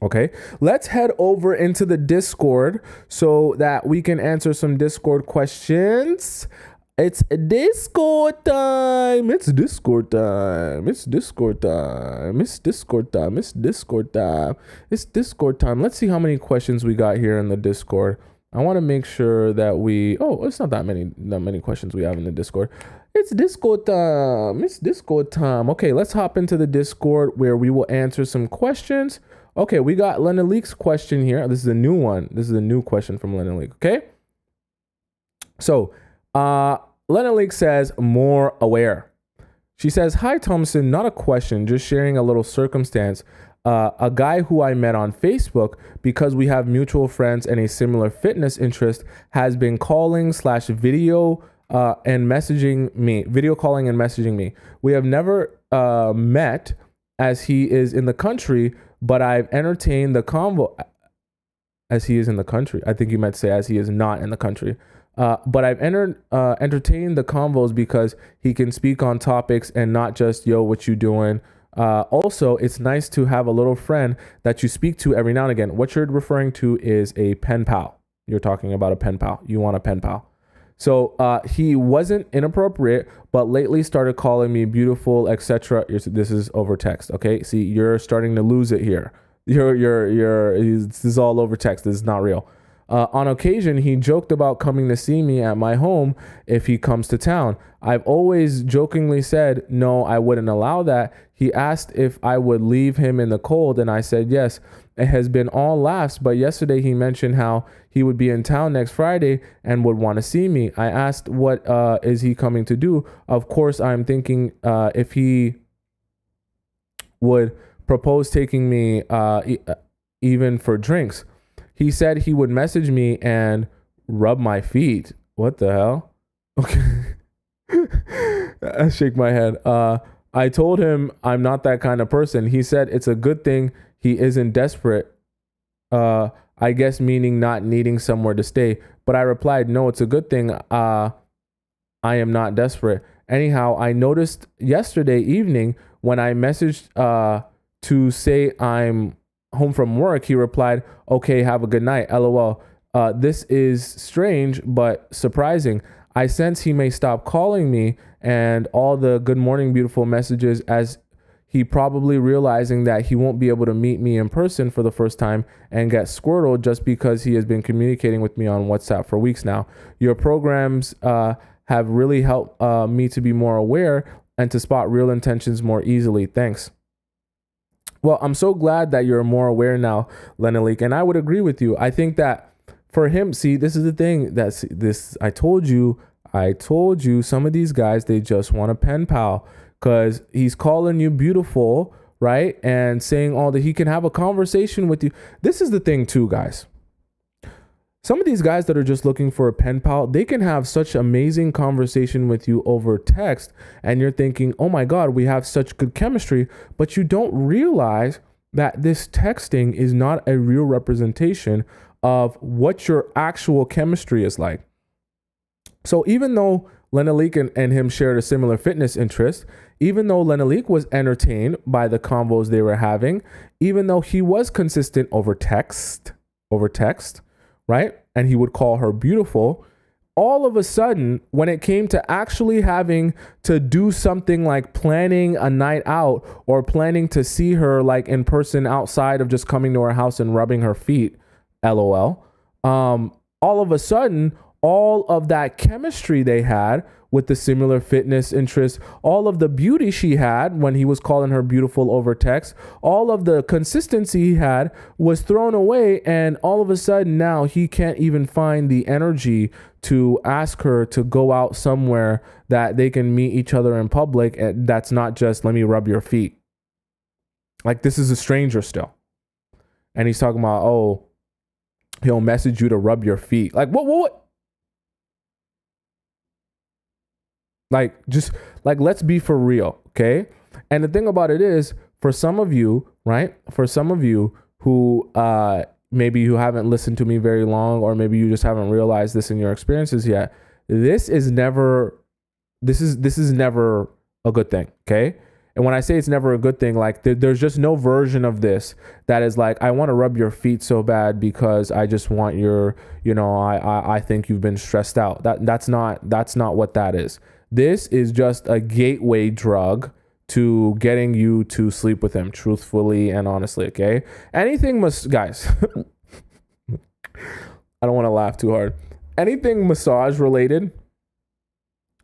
Okay, let's head over into the Discord so that we can answer some Discord questions. It's Discord time. It's Discord time. It's Discord time. It's Discord time. It's Discord time. It's Discord time. Let's see how many questions we got here in the Discord. I want to make sure that it's not that many questions we have in the Discord. It's Discord time. It's Discord time. Okay, let's hop into the Discord where we will answer some questions. Okay, we got Lena Leak's question here. This is a new one. This is a new question from Lena Leak. Okay. So, Lena Leak says, more aware. She says, hi, Tomisin, not a question, just sharing a little circumstance. A guy who I met on Facebook because we have mutual friends and a similar fitness interest has been calling / video and messaging me, video calling and messaging me. We have never met as he is in the country, but I've entertained the convo as he is in the country. I think you meant to say as he is not in the country. But I've entertained the convos because he can speak on topics and not just, yo, what you doing? Also, it's nice to have a little friend that you speak to every now and again. What you're referring to is a pen pal. You're talking about a pen pal. You want a pen pal. So he wasn't inappropriate, but lately started calling me beautiful, etc. This is over text. Okay, see, you're starting to lose it here. This is all over text. This is not real. On occasion, he joked about coming to see me at my home if he comes to town. I've always jokingly said, no, I wouldn't allow that. He asked if I would leave him in the cold, and I said yes. It has been all laughs, but yesterday he mentioned how he would be in town next Friday and would want to see me. I asked, what is he coming to do? Of course, I'm thinking if he would propose taking me even for drinks. He said he would message me and rub my feet. What the hell? Okay. I shake my head. I told him I'm not that kind of person. He said it's a good thing he isn't desperate. I guess meaning not needing somewhere to stay. But I replied, no, it's a good thing. I am not desperate. Anyhow, I noticed yesterday evening when I messaged to say I'm home from work, he replied, okay, have a good night, LOL. This is strange but surprising. I sense he may stop calling me and all the good morning beautiful messages, as he probably realizing that he won't be able to meet me in person for the first time and get Squirtle just because he has been communicating with me on WhatsApp for weeks now. Your programs have really helped me to be more aware and to spot real intentions more easily. Thanks. Well, I'm so glad that you're more aware now, Lena Leak, and I would agree with you. I think that for him, see, this is the thing I told you some of these guys, they just want a pen pal because he's calling you beautiful, right? And saying all that he can have a conversation with you. This is the thing too, guys. Some of these guys that are just looking for a pen pal, they can have such amazing conversation with you over text. And you're thinking, oh my God, we have such good chemistry. But you don't realize that this texting is not a real representation of what your actual chemistry is like. So even though Lena Leak and him shared a similar fitness interest, even though Lena Leak was entertained by the convos they were having, even though he was consistent over text, right? And he would call her beautiful. all of a sudden, when it came to actually having to do something like planning a night out or planning to see her like in person outside of just coming to her house and rubbing her feet, LOL, all of a sudden, all of that chemistry they had with the similar fitness interests, all of the beauty she had when he was calling her beautiful over text, all of the consistency he had was thrown away. And all of a sudden now he can't even find the energy to ask her to go out somewhere that they can meet each other in public. And that's not just, let me rub your feet. Like, this is a stranger still. And he's talking about, oh, he'll message you to rub your feet. Like, what? Like, just like, let's be for real, okay? And the thing about it is, for some of you, right? For some of you who maybe you haven't listened to me very long, or maybe you just haven't realized this in your experiences yet, this is never a good thing, okay? And when I say it's never a good thing, like there's just no version of this that is like, I want to rub your feet so bad because I just want your, I think you've been stressed out. That's not what that is. This is just a gateway drug to getting you to sleep with him truthfully and honestly, okay? Guys, I don't want to laugh too hard. Anything massage related,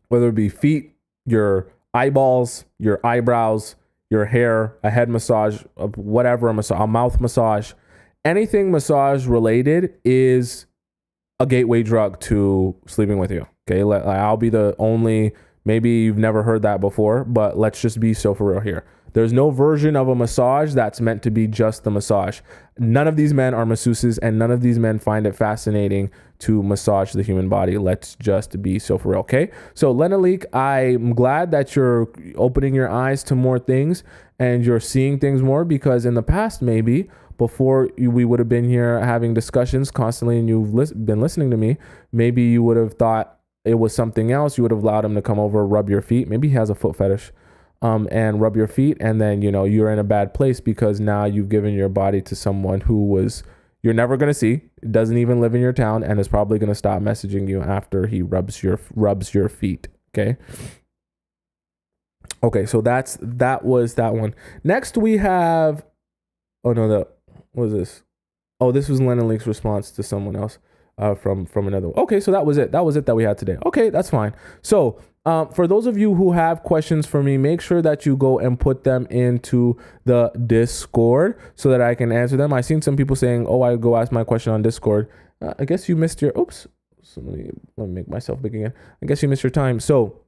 whether it be feet, your eyeballs, your eyebrows, your hair, a head massage, whatever, a mouth massage, anything massage related is a gateway drug to sleeping with you. Okay, I'll be the only, maybe you've never heard that before, but let's just be so for real here. There's no version of a massage that's meant to be just the massage. None of these men are masseuses, and none of these men find it fascinating to massage the human body. Let's just be so for real, okay? So Lenalik, I'm glad that you're opening your eyes to more things and you're seeing things more, because in the past, maybe before we would have been here having discussions constantly and you've been listening to me, maybe you would have thought it was something else. You would have allowed him to come over, rub your feet. Maybe he has a foot fetish. And rub your feet, and then you're in a bad place because now you've given your body to someone who you're never going to see, doesn't even live in your town, and is probably going to stop messaging you after he rubs your feet. Okay, so that was that one. Next we have, what was this? Oh, this was Lennon Leak's response to someone else from another one. Okay, so that was it that we had today. Okay, that's fine. So for those of you who have questions for me, make sure that you go and put them into the Discord so that I can answer them. I've seen some people saying, oh, I go ask my question on Discord. I guess you missed your, oops. So let me make myself big again. I guess you missed your time. So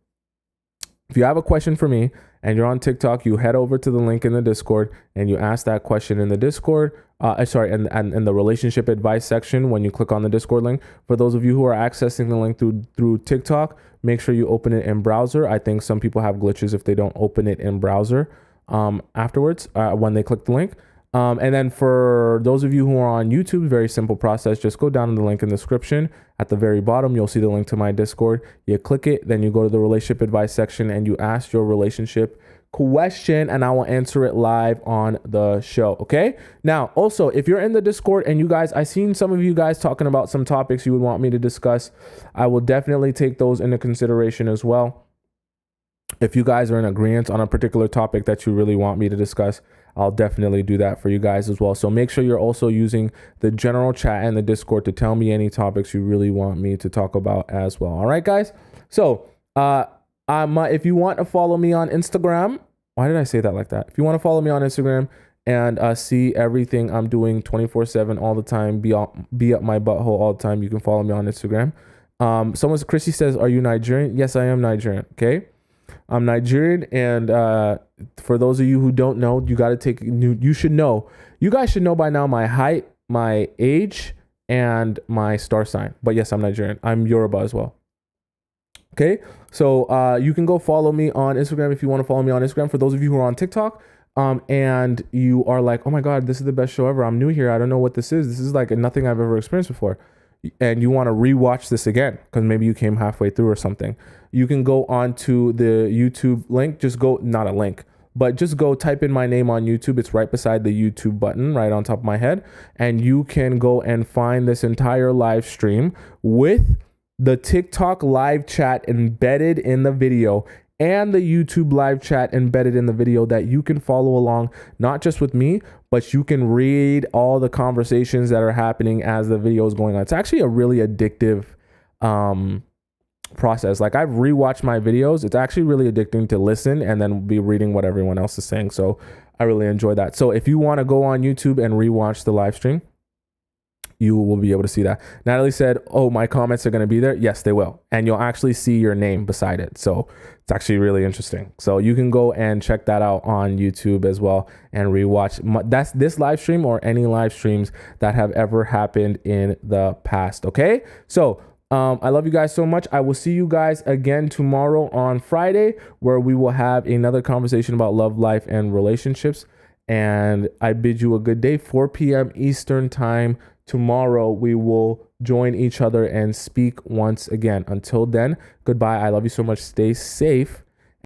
if you have a question for me and you're on TikTok, you head over to the link in the Discord and you ask that question in the Discord. In the relationship advice section when you click on the Discord link. For those of you who are accessing the link through TikTok, make sure you open it in browser. I think some people have glitches if they don't open it in browser afterwards when they click the link. And then for those of you who are on YouTube, very simple process. Just go down to the link in the description. At the very bottom, you'll see the link to my Discord. You click it, then you go to the relationship advice section and you ask your relationship question, and I will answer it live on the show. Okay. Now, also, if you're in the Discord and you guys, I've seen some of you guys talking about some topics you would want me to discuss. I will definitely take those into consideration as well. If you guys are in agreement on a particular topic that you really want me to discuss, I'll definitely do that for you guys as well. So make sure you're also using the general chat and the Discord to tell me any topics you really want me to talk about as well. All right, guys. So, if you want to follow me on Instagram, why did I say that like that? If you want to follow me on Instagram and see everything I'm doing 24/7 all the time, be up my butthole all the time, you can follow me on Instagram. Chrissy says, are you Nigerian? Yes, I am Nigerian. Okay. I'm Nigerian. And for those of you who don't know, you guys should know by now my height, my age, and my star sign. But yes, I'm Nigerian. I'm Yoruba as well. Okay, so you can go follow me on Instagram if you want to follow me on Instagram. For those of you who are on TikTok and you are like, oh my God, this is the best show ever. I'm new here. I don't know what this is. This is like nothing I've ever experienced before. And you want to rewatch this again because maybe you came halfway through or something. You can go onto the YouTube link. Just go, not a link, but just go type in my name on YouTube. It's right beside the YouTube button, right on top of my head. And you can go and find this entire live stream with the TikTok live chat embedded in the video and the YouTube live chat embedded in the video that you can follow along, not just with me, but you can read all the conversations that are happening as the video is going on. It's actually a really addictive process. Like, I've rewatched my videos. It's actually really addicting to listen and then be reading what everyone else is saying. So I really enjoy that. So if you want to go on YouTube and rewatch the live stream, you will be able to see that. Natalie said, oh, my comments are going to be there. Yes, they will. And you'll actually see your name beside it. So it's actually really interesting. So you can go and check that out on YouTube as well and rewatch. That's this live stream or any live streams that have ever happened in the past. Okay. So I love you guys so much. I will see you guys again tomorrow on Friday, where we will have another conversation about love, life, and relationships. And I bid you a good day. 4 p.m. Eastern time. Tomorrow we will join each other and speak once again. Until then, goodbye. I love you so much. Stay safe